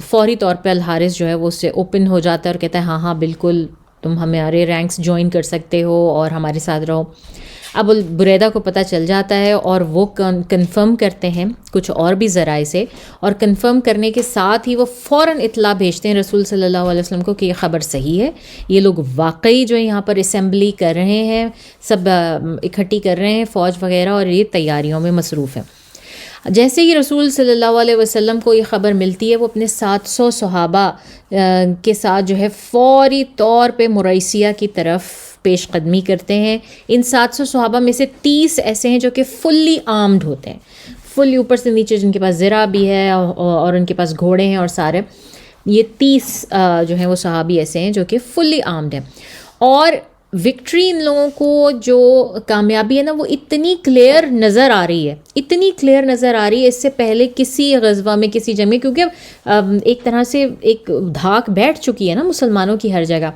فوری طور پہ الحارث جو ہے وہ اس سے اوپن ہو جاتا ہے اور کہتا ہے ہاں ہاں بالکل تم ہمارے رینکس جوائن کر سکتے ہو اور ہمارے ساتھ رہو. اب بریدہ کو پتہ چل جاتا ہے اور وہ کنفرم کرتے ہیں کچھ اور بھی ذرائع سے, اور کنفرم کرنے کے ساتھ ہی وہ فوراً اطلاع بھیجتے ہیں رسول صلی اللہ علیہ وسلم کو کہ یہ خبر صحیح ہے, یہ لوگ واقعی جو ہے یہاں پر اسمبلی کر رہے ہیں, سب اکٹھی کر رہے ہیں فوج وغیرہ, اور یہ تیاریوں میں مصروف ہیں. جیسے ہی رسول صلی اللہ علیہ وسلم کو یہ خبر ملتی ہے وہ اپنے 700 صحابہ کے ساتھ جو ہے فوری طور پہ مریسیہ کی طرف پیش قدمی کرتے ہیں. ان 700 صحابہ میں سے 30 ایسے ہیں جو کہ فلی آرمڈ ہوتے ہیں, فلی اوپر سے نیچے جن کے پاس زرہ بھی ہے اور ان کے پاس گھوڑے ہیں اور سارے. یہ 30 جو ہیں وہ صحابی ایسے ہیں جو کہ فلی آرمڈ ہیں. اور وکٹری ان لوگوں کو جو کامیابی ہے نا وہ اتنی کلیئر نظر آ رہی ہے, اس سے پہلے کسی غزوہ میں کسی جنگ میں, کیونکہ ایک طرح سے ایک دھاک بیٹھ چکی ہے نا مسلمانوں کی ہر جگہ.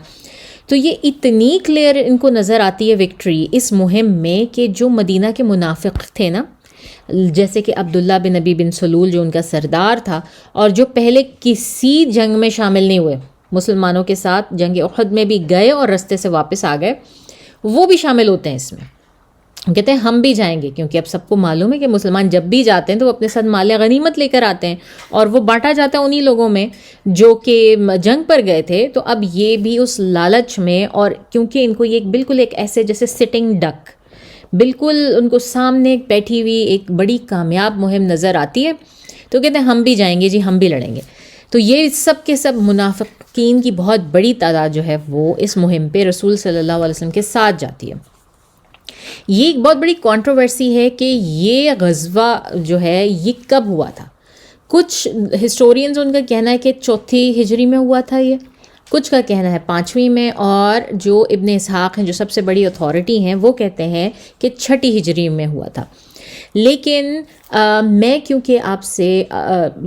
تو یہ اتنی کلیئر ان کو نظر آتی ہے وکٹری اس مہم میں کہ جو مدینہ کے منافق تھے نا, جیسے کہ عبداللہ بن ابی بن سلول جو ان کا سردار تھا اور جو پہلے کسی جنگ میں شامل نہیں ہوئے, مسلمانوں کے ساتھ جنگ احد میں بھی گئے اور رستے سے واپس آ گئے, وہ بھی شامل ہوتے ہیں اس میں. کہتے ہیں ہم بھی جائیں گے, کیونکہ اب سب کو معلوم ہے کہ مسلمان جب بھی جاتے ہیں تو وہ اپنے ساتھ مال غنیمت لے کر آتے ہیں اور وہ بانٹا جاتا ہے انہی لوگوں میں جو کہ جنگ پر گئے تھے. تو اب یہ بھی اس لالچ میں, اور کیونکہ ان کو یہ بالکل ایک ایسے جیسے سٹنگ ڈک, بالکل ان کو سامنے بیٹھی ہوئی ایک بڑی کامیاب مہم نظر آتی ہے تو کہتے ہیں ہم بھی جائیں گے جی، ہم بھی لڑیں گے. تو یہ سب کے سب منافقین کی بہت بڑی تعداد جو ہے وہ اس مہم پہ رسول صلی اللہ علیہ وسلم کے ساتھ جاتی ہے. یہ ایک بہت بڑی کنٹروورسی ہے کہ یہ غزوہ جو ہے یہ کب ہوا تھا. کچھ ہسٹورینز ان کا کہنا ہے کہ 4 ہجری میں ہوا تھا، یہ کچھ کا کہنا ہے 5ویں میں، اور جو ابن اسحاق ہیں جو سب سے بڑی اتھارٹی ہیں وہ کہتے ہیں کہ 6 ہجری میں ہوا تھا. لیکن میں کیونکہ آپ سے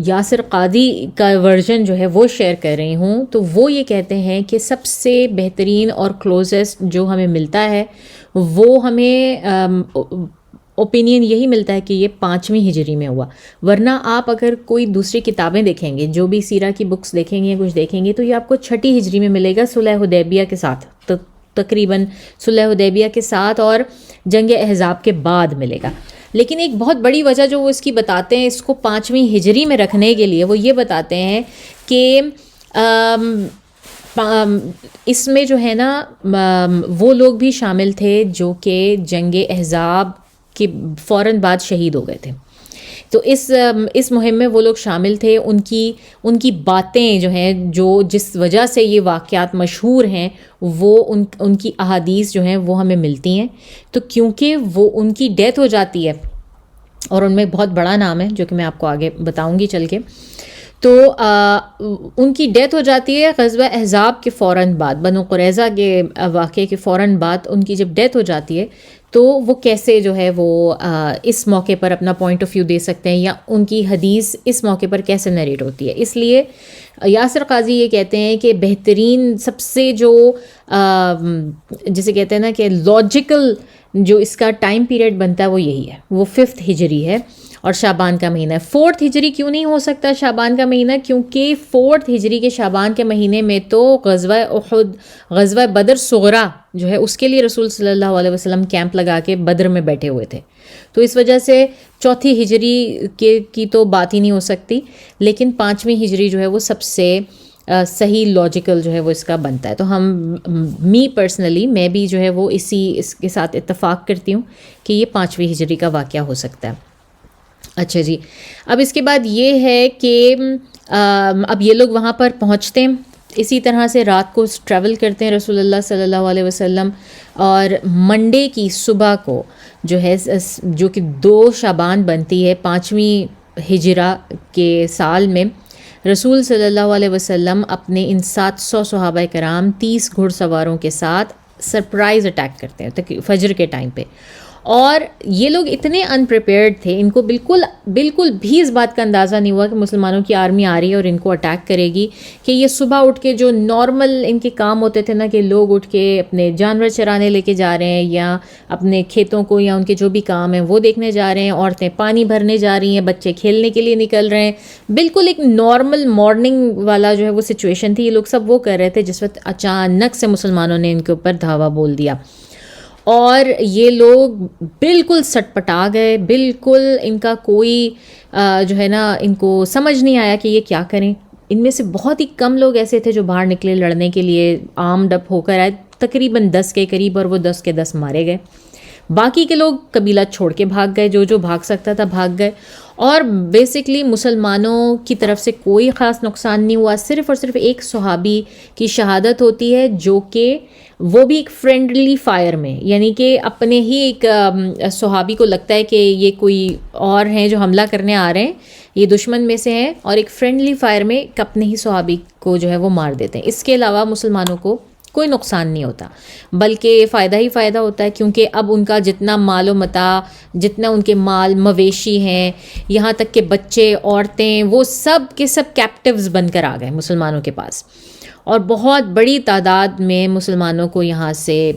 یاسر قادی کا ورژن جو ہے وہ شیئر کر رہی ہوں، تو وہ یہ کہتے ہیں کہ سب سے بہترین اور کلوزسٹ جو ہمیں ملتا ہے وہ ہمیں اوپینین یہی ملتا ہے کہ یہ 5ویں ہجری میں ہوا. ورنہ آپ اگر کوئی دوسری کتابیں دیکھیں گے، جو بھی سیرہ کی بکس دیکھیں گے یا کچھ دیکھیں گے، تو یہ آپ کو 6 ہجری میں ملے گا، صلح حدیبیہ کے ساتھ، تقریباً صلح حدیبیہ کے ساتھ اور جنگ احزاب کے بعد ملے گا. لیکن ایک بہت بڑی وجہ جو وہ اس کی بتاتے ہیں اس کو 5ویں ہجری میں رکھنے کے لیے، وہ یہ بتاتے ہیں کہ اس میں جو ہے نا وہ لوگ بھی شامل تھے جو کہ جنگ احزاب کے فوراً بعد شہید ہو گئے تھے. تو اس مہم میں وہ لوگ شامل تھے. ان کی باتیں جو ہیں، جو جس وجہ سے یہ واقعات مشہور ہیں، وہ ان کی احادیث جو ہیں وہ ہمیں ملتی ہیں. تو کیونکہ وہ ان کی ڈیتھ ہو جاتی ہے اور ان میں بہت بڑا نام ہے جو کہ میں آپ کو آگے بتاؤں گی چل کے، تو ان کی ڈیتھ ہو جاتی ہے غزوہ احزاب کے فوراً بعد، بنو قریظہ کے واقعے کے فوراً بعد ان کی جب ڈیتھ ہو جاتی ہے تو وہ کیسے جو ہے وہ اس موقع پر اپنا پوائنٹ آف ویو دے سکتے ہیں، یا ان کی حدیث اس موقع پر کیسے نریٹ ہوتی ہے. اس لیے یاسر قاضی یہ کہتے ہیں کہ بہترین سب سے جو جسے کہتے ہیں نا کہ لاجیکل جو اس کا ٹائم پیریڈ بنتا ہے وہ یہی ہے، وہ 5 ہجری ہے اور شعبان کا مہینہ ہے. 4 ہجری کیوں نہیں ہو سکتا شعبان کا مہینہ؟ کیونکہ 4 ہجری کے شعبان کے مہینے میں تو غزوہ احد، غزوہ بدر صغریٰ جو ہے اس کے لیے رسول صلی اللہ علیہ وسلم کیمپ لگا کے بدر میں بیٹھے ہوئے تھے. تو اس وجہ سے 4 ہجری کی تو بات ہی نہیں ہو سکتی. لیکن 5ویں ہجری جو ہے وہ سب سے صحیح لاجیکل جو ہے وہ اس کا بنتا ہے. تو می پرسنلی میں بھی جو ہے وہ اس کے ساتھ اتفاق کرتی ہوں کہ یہ 5ویں ہجری کا واقعہ ہو سکتا ہے. اچھا جی، اب اس کے بعد یہ ہے کہ اب یہ لوگ وہاں پر پہنچتے ہیں، اسی طرح سے رات کو ٹریول کرتے ہیں رسول اللہ صلی اللہ علیہ وسلم، اور منڈے کی صبح کو جو ہے، جو کہ 2 شعبان بنتی ہے 5ویں ہجرہ کے سال میں، رسول صلی اللہ علیہ وسلم اپنے ان 700 صحابہ کرام 30 گھڑ سواروں کے ساتھ سرپرائز اٹیک کرتے ہیں فجر کے ٹائم پہ. اور یہ لوگ اتنے انپریپیئرڈ تھے، ان کو بالکل بھی اس بات کا اندازہ نہیں ہوا کہ مسلمانوں کی آرمی آ رہی ہے اور ان کو اٹیک کرے گی. کہ یہ صبح اٹھ کے جو نارمل ان کے کام ہوتے تھے نا، کہ لوگ اٹھ کے اپنے جانور چرانے لے کے جا رہے ہیں، یا اپنے کھیتوں کو یا ان کے جو بھی کام ہیں وہ دیکھنے جا رہے ہیں، عورتیں پانی بھرنے جا رہی ہیں، بچے کھیلنے کے لیے نکل رہے ہیں، بالکل ایک نارمل مارننگ والا جو ہے وہ سچویشن تھی. یہ لوگ سب وہ کر رہے تھے جس وقت اچانک سے مسلمانوں نے ان کے اوپر دھاوا بول دیا، اور یہ لوگ بالکل سٹ پٹا گئے. بالکل ان کا کوئی جو ہے نا، ان کو سمجھ نہیں آیا کہ یہ کیا کریں. ان میں سے بہت ہی کم لوگ ایسے تھے جو باہر نکلے لڑنے کے لیے، آرمڈ اپ ہو کر آئے، تقریباً 10 کے قریب، اور وہ 10 کے 10 مارے گئے. باقی کے لوگ قبیلہ چھوڑ کے بھاگ گئے، جو بھاگ سکتا تھا بھاگ گئے. اور بیسکلی مسلمانوں کی طرف سے کوئی خاص نقصان نہیں ہوا. صرف اور صرف ایک صحابی کی شہادت ہوتی ہے، جو کہ وہ بھی ایک فرینڈلی فائر میں، یعنی کہ اپنے ہی ایک صحابی کو لگتا ہے کہ یہ کوئی اور ہیں جو حملہ کرنے آ رہے ہیں، یہ دشمن میں سے ہیں، اور ایک فرینڈلی فائر میں اپنے ہی صحابی کو جو ہے وہ مار دیتے ہیں. اس کے علاوہ مسلمانوں کو کوئی نقصان نہیں ہوتا، بلکہ فائدہ ہی فائدہ ہوتا ہے. کیونکہ اب ان کا جتنا مال و متاع، جتنا ان کے مال مویشی ہیں، یہاں تک کہ بچے، عورتیں، وہ سب کے سب کیپٹیوز بن کر آ گئے مسلمانوں کے پاس. اور بہت بڑی تعداد میں مسلمانوں کو یہاں سے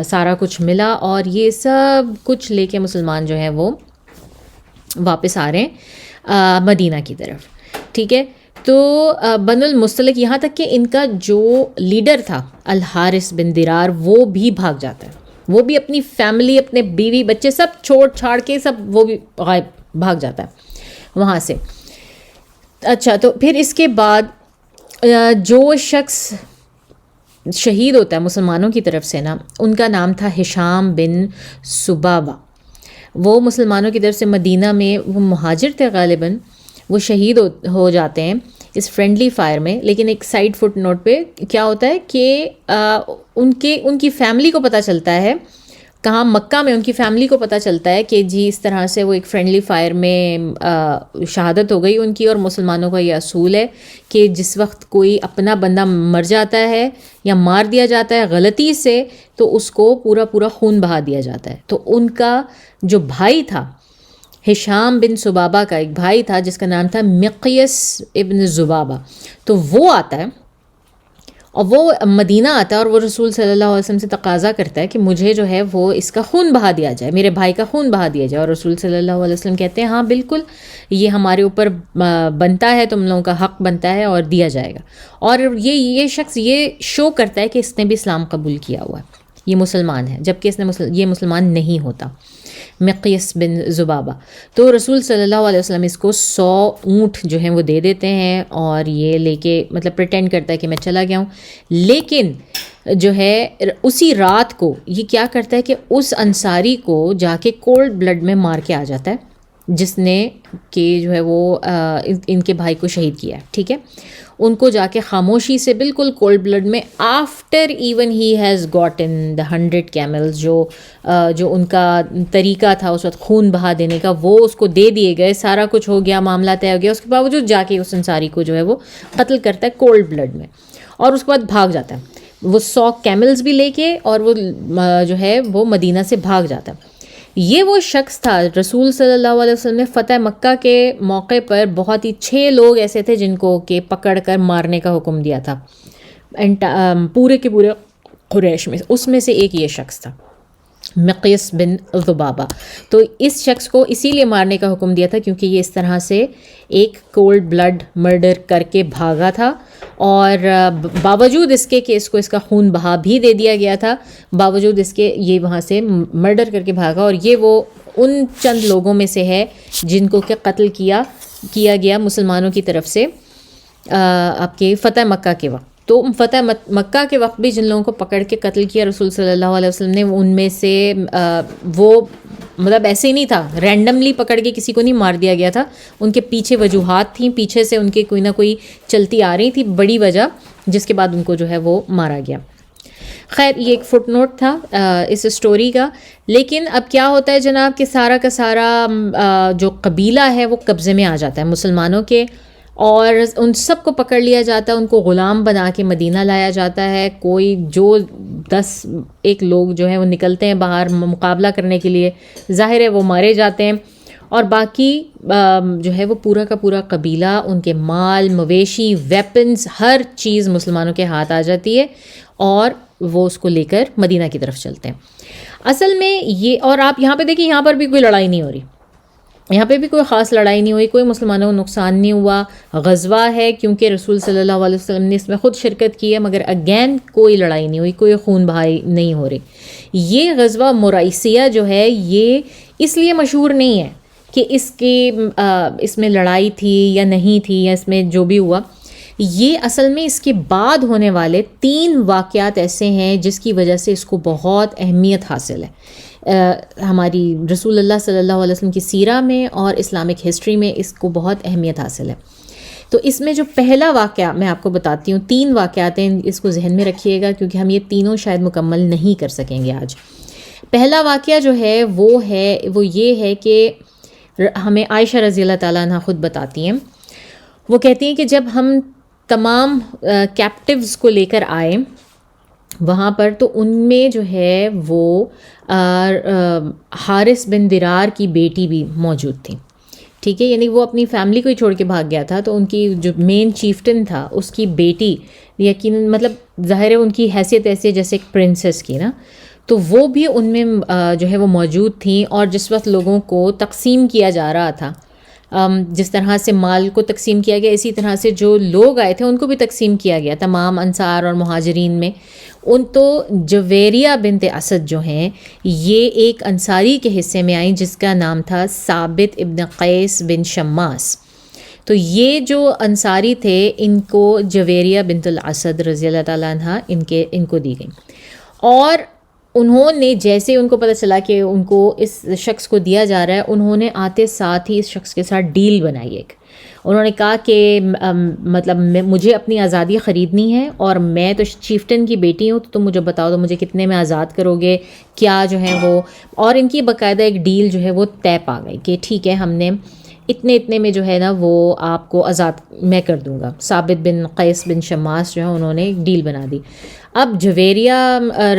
سارا کچھ ملا، اور یہ سب کچھ لے کے مسلمان جو ہیں وہ واپس آ رہے ہیں مدینہ کی طرف. ٹھیک ہے، تو بن المصطلق، یہاں تک کہ ان کا جو لیڈر تھا الحارث بن درار، وہ بھی بھاگ جاتا ہے. وہ بھی اپنی فیملی، اپنے بیوی بچے سب چھوڑ چھاڑ کے سب وہ بھی غائب بھاگ جاتا ہے وہاں سے. اچھا، تو پھر اس کے بعد جو شخص شہید ہوتا ہے مسلمانوں کی طرف سے نا، ان کا نام تھا ہشام بن سبابہ. وہ مسلمانوں کی طرف سے مدینہ میں وہ مہاجر تھے غالباً، وہ شہید ہو جاتے ہیں اس فرینڈلی فائر میں. لیکن ایک سائڈ فٹ نوٹ پہ کیا ہوتا ہے کہ ان کی فیملی کو پتہ چلتا ہے، کہاں مکہ میں ان کی فیملی کو پتہ چلتا ہے کہ جی اس طرح سے وہ ایک فرینڈلی فائر میں شہادت ہو گئی ان کی. اور مسلمانوں کا یہ اصول ہے کہ جس وقت کوئی اپنا بندہ مر جاتا ہے یا مار دیا جاتا ہے غلطی سے تو اس کو پورا خون بہا دیا جاتا ہے. تو ان کا جو بھائی تھا ہشام بن سبابہ کا ایک بھائی تھا جس کا نام تھا مقیس ابن زبابہ، تو وہ آتا ہے اور وہ مدینہ آتا ہے اور وہ رسول صلی اللہ علیہ وسلم سے تقاضا کرتا ہے کہ مجھے جو ہے وہ اس کا خون بہا دیا جائے، میرے بھائی کا خون بہا دیا جائے. اور رسول صلی اللہ علیہ وسلم کہتے ہیں ہاں بالکل یہ ہمارے اوپر بنتا ہے، تم لوگوں کا حق بنتا ہے اور دیا جائے گا. اور یہ شخص یہ شو کرتا ہے کہ اس نے بھی اسلام قبول کیا ہوا ہے، یہ مسلمان ہے، جبکہ یہ مسلمان نہیں ہوتا، مقیس بن زبابہ. تو رسول صلی اللہ علیہ وسلم اس کو 100 اونٹ جو ہیں وہ دے دیتے ہیں اور یہ لے کے مطلب پریٹینڈ کرتا ہے کہ میں چلا گیا ہوں. لیکن جو ہے اسی رات کو یہ کیا کرتا ہے کہ اس انصاری کو جا کے کولڈ بلڈ میں مار کے آ جاتا ہے جس نے کہ جو ہے وہ ان کے بھائی کو شہید کیا ہے. ٹھیک ہے، ان کو جا کے خاموشی سے بالکل کولڈ بلڈ میں after even he has gotten the 100 camels, جو ان کا طریقہ تھا اس وقت خون بہا دینے کا وہ اس کو دے دیے گئے، سارا کچھ ہو گیا، معاملہ طے ہو گیا. اس کے باوجود جا کے اس انصاری کو جو ہے وہ قتل کرتا ہے کولڈ بلڈ میں اور اس کے بعد بھاگ جاتا ہے وہ 100 کیملز بھی لے کے، اور وہ جو ہے وہ مدینہ سے بھاگ جاتا ہے. یہ وہ شخص تھا رسول صلی اللہ علیہ وسلم نے فتح مکہ کے موقع پر بہت ہی 6 لوگ ایسے تھے جن کو کہ پکڑ کر مارنے کا حکم دیا تھا پورے کے پورے قریش میں. اس میں سے ایک یہ شخص تھا مقیس بن ذبابہ. تو اس شخص کو اسی لیے مارنے کا حکم دیا تھا کیونکہ یہ اس طرح سے ایک کولڈ بلڈ مرڈر کر کے بھاگا تھا، اور باوجود اس کے کہ اس کو اس کا خون بہا بھی دے دیا گیا تھا، باوجود اس کے یہ وہاں سے مرڈر کر کے بھاگا. اور یہ وہ ان چند لوگوں میں سے ہے جن کو کہ قتل کیا گیا مسلمانوں کی طرف سے آپ کے فتح مکہ کے وقت. تو فتح مکہ کے وقت بھی جن لوگوں کو پکڑ کے قتل کیا رسول صلی اللہ علیہ وسلم نے، ان میں سے وہ مطلب ایسے ہی نہیں تھا رینڈملی پکڑ کے کسی کو نہیں مار دیا گیا تھا، ان کے پیچھے وجوہات تھیں، پیچھے سے ان کے کوئی نہ کوئی چلتی آ رہی تھی بڑی وجہ، جس کے بعد ان کو جو ہے وہ مارا گیا. خیر یہ ایک فٹ نوٹ تھا اس اسٹوری کا. لیکن اب کیا ہوتا ہے جناب کہ سارا کا سارا جو قبیلہ ہے وہ قبضے میں آ جاتا ہے مسلمانوں کے، اور ان سب کو پکڑ لیا جاتا ہے، ان کو غلام بنا کے مدینہ لایا جاتا ہے. کوئی جو 10 لوگ جو ہیں وہ نکلتے ہیں باہر مقابلہ کرنے کے لیے، ظاہر ہے وہ مارے جاتے ہیں، اور باقی جو ہے وہ پورا کا پورا قبیلہ، ان کے مال مویشی ویپنز ہر چیز مسلمانوں کے ہاتھ آ جاتی ہے اور وہ اس کو لے کر مدینہ کی طرف چلتے ہیں. اصل میں یہ، اور آپ یہاں پہ دیکھیں یہاں پر بھی کوئی لڑائی نہیں ہو رہی، یہاں پہ بھی کوئی خاص لڑائی نہیں ہوئی، کوئی مسلمانوں کو نقصان نہیں ہوا. غزوہ ہے کیونکہ رسول صلی اللہ علیہ وسلم نے اس میں خود شرکت کی ہے، مگر اگین کوئی لڑائی نہیں ہوئی، کوئی خون بہائی نہیں ہو رہی. یہ غزوہ مریسیہ جو ہے یہ اس لیے مشہور نہیں ہے کہ اس میں لڑائی تھی یا نہیں تھی یا اس میں جو بھی ہوا. یہ اصل میں اس کے بعد ہونے والے 3 واقعات ایسے ہیں جس کی وجہ سے اس کو بہت اہمیت حاصل ہے ہماری رسول اللہ صلی اللہ علیہ وسلم کی سیرہ میں اور اسلامک ہسٹری میں اس کو بہت اہمیت حاصل ہے. تو اس میں جو پہلا واقعہ میں آپ کو بتاتی ہوں، 3 واقعات ہیں، اس کو ذہن میں رکھیے گا کیونکہ ہم یہ تینوں شاید مکمل نہیں کر سکیں گے آج. پہلا واقعہ جو ہے وہ یہ ہے کہ ہمیں عائشہ رضی اللہ تعالیٰ عنہ خود بتاتی ہیں. وہ کہتی ہیں کہ جب ہم تمام کیپٹیوز کو لے کر آئے وہاں پر، تو ان میں جو ہے وہ حارث بن درار کی بیٹی بھی موجود تھی. ٹھیک ہے، یعنی وہ اپنی فیملی کو ہی چھوڑ کے بھاگ گیا تھا، تو ان کی جو مین چیفٹن تھا اس کی بیٹی، یقیناً مطلب ظاہر ہے ان کی حیثیت ایسی ہے جیسے ایک پرنسس کی نا، تو وہ بھی ان میں جو ہے وہ موجود تھیں. اور جس وقت لوگوں کو تقسیم کیا جا رہا تھا، جس طرح سے مال کو تقسیم کیا گیا، اسی طرح سے جو لوگ آئے تھے ان کو بھی تقسیم کیا گیا تمام انصار اور مہاجرین میں. تو جویریہ بنت اسد جو ہیں یہ ایک انصاری کے حصے میں آئیں جس کا نام تھا ثابت ابن قیس بن شماس. تو یہ جو انصاری تھے ان کو جویریہ بنت الاسد رضی اللہ تعالیٰ عنہ ان کو دی گئی، اور انہوں نے جیسے ان کو پتہ چلا کہ ان کو اس شخص کو دیا جا رہا ہے، انہوں نے آتے ساتھ ہی اس شخص کے ساتھ ڈیل بنائی ایک. انہوں نے کہا کہ مطلب مجھے اپنی آزادی خریدنی ہے، اور میں تو چیفٹن کی بیٹی ہوں، تو تم مجھے بتاؤ تو مجھے کتنے میں آزاد کرو گے، کیا جو ہے وہ. اور ان کی باقاعدہ ایک ڈیل جو ہے وہ طے پا گئی کہ ٹھیک ہے ہم نے اتنے میں جو ہے نا وہ آپ کو آزاد میں کر دوں گا. ثابت بن قیس بن شماس جو ہے انہوں نے ایک ڈیل بنا دی. اب جویریہ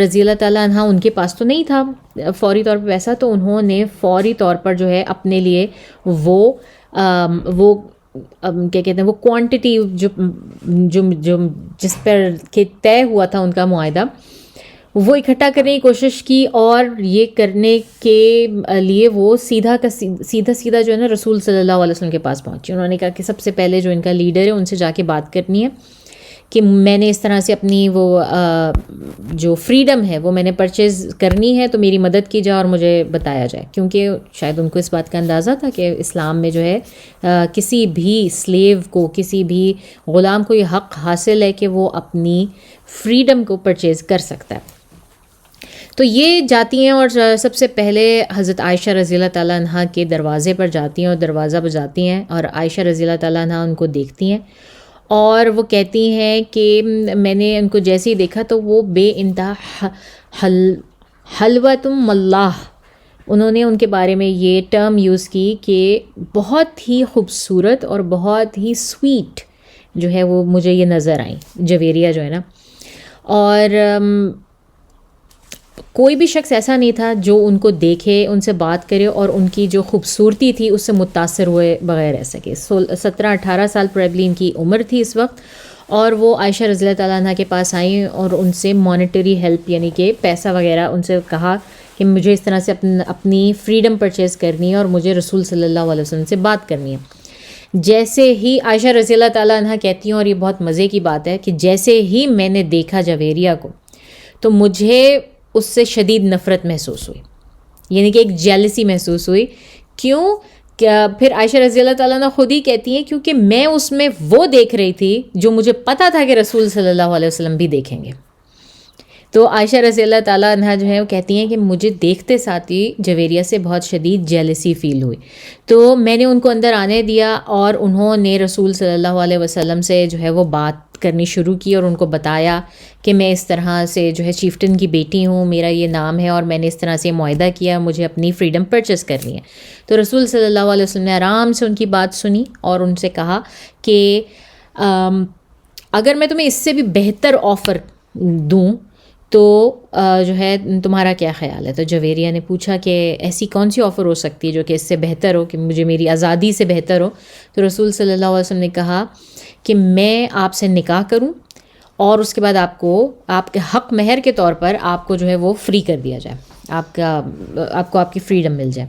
رضی اللہ تعالیٰ عنہ ان کے پاس تو نہیں تھا فوری طور پہ پیسہ، تو انہوں نے فوری طور پر جو ہے اپنے لیے وہ کیا کہتے ہیں وہ کوانٹٹی جو جس پر کہ طے ہوا تھا ان کا معاہدہ، وہ اکٹھا کرنے کی کوشش کی، اور یہ کرنے کے لیے وہ سیدھا جو ہے نا رسول صلی اللہ علیہ وسلم کے پاس پہنچی. انہوں نے کہا کہ سب سے پہلے جو ان کا لیڈر ہے ان سے جا کے بات کرنی ہے کہ میں نے اس طرح سے اپنی وہ جو فریڈم ہے وہ میں نے پرچیز کرنی ہے، تو میری مدد کی جائے اور مجھے بتایا جائے. کیونکہ شاید ان کو اس بات کا اندازہ تھا کہ اسلام میں جو ہے کسی بھی سلیو کو، کسی بھی غلام کو یہ حق حاصل ہے کہ وہ اپنی فریڈم کو پرچیز کر سکتا ہے. تو یہ جاتی ہیں اور سب سے پہلے حضرت عائشہ رضی اللہ تعالیٰ عنہ کے دروازے پر جاتی ہیں اور دروازہ بجاتی ہیں، اور عائشہ رضی اللہ تعالیٰ عنہ ان کو دیکھتی ہیں، اور وہ کہتی ہیں کہ میں نے ان کو جیسے ہی دیکھا تو وہ بے انتہا حلوتم اللہ، انہوں نے ان کے بارے میں یہ ٹرم یوز کی کہ بہت ہی خوبصورت اور بہت ہی سویٹ جو ہے وہ مجھے یہ نظر آئیں جویریہ جو ہے نا. اور کوئی بھی شخص ایسا نہیں تھا جو ان کو دیکھے، ان سے بات کرے اور ان کی جو خوبصورتی تھی اس سے متاثر ہوئے بغیر رہ سکے. 17-18 سال پرابلی ان کی عمر تھی اس وقت، اور وہ عائشہ رضی اللہ تعالیٰ عنہ کے پاس آئیں اور ان سے مانیٹری ہیلپ یعنی کہ پیسہ وغیرہ ان سے کہا کہ مجھے اس طرح سے اپنی فریڈم پرچیز کرنی ہے اور مجھے رسول صلی اللہ علیہ وسلم سے بات کرنی ہے. جیسے ہی عائشہ رضی اللہ تعالیٰ عنہ کہتی ہیں، اور یہ بہت مزے کی بات ہے کہ جیسے ہی میں نے دیکھا جویریہ کو تو مجھے اس سے شدید نفرت محسوس ہوئی، یعنی کہ ایک جیلسی محسوس ہوئی. کیوں؟ پھر عائشہ رضی اللہ تعالیٰ عنہ خود ہی کہتی ہیں کیونکہ میں اس میں وہ دیکھ رہی تھی جو مجھے پتہ تھا کہ رسول صلی اللہ علیہ وسلم بھی دیکھیں گے. تو عائشہ رضی اللہ تعالیٰ عنہ جو ہے وہ کہتی ہیں کہ مجھے دیکھتے ساتھ ہی جویریہ سے بہت شدید جیلسی فیل ہوئی. تو میں نے ان کو اندر آنے دیا، اور انہوں نے رسول صلی اللہ علیہ وسلم سے جو ہے وہ بات کرنی شروع کی، اور ان کو بتایا کہ میں اس طرح سے جو ہے چیفٹن کی بیٹی ہوں، میرا یہ نام ہے، اور میں نے اس طرح سے معاہدہ کیا، مجھے اپنی فریڈم پرچیز کرنی ہے. تو رسول صلی اللہ علیہ وسلم نے آرام سے ان کی بات سنی اور ان سے کہا کہ اگر میں تمہیں اس سے بھی بہتر آفر دوں تو جو ہے تمہارا کیا خیال ہے. تو جویریہ نے پوچھا کہ ایسی کون سی آفر ہو سکتی ہے جو کہ اس سے بہتر ہو، کہ مجھے میری آزادی سے بہتر ہو. تو رسول صلی اللہ علیہ وسلم نے کہا کہ میں آپ سے نکاح کروں، اور اس کے بعد آپ کے حق مہر کے طور پر آپ کو جو ہے وہ فری کر دیا جائے، آپ کو آپ کی فریڈم مل جائے.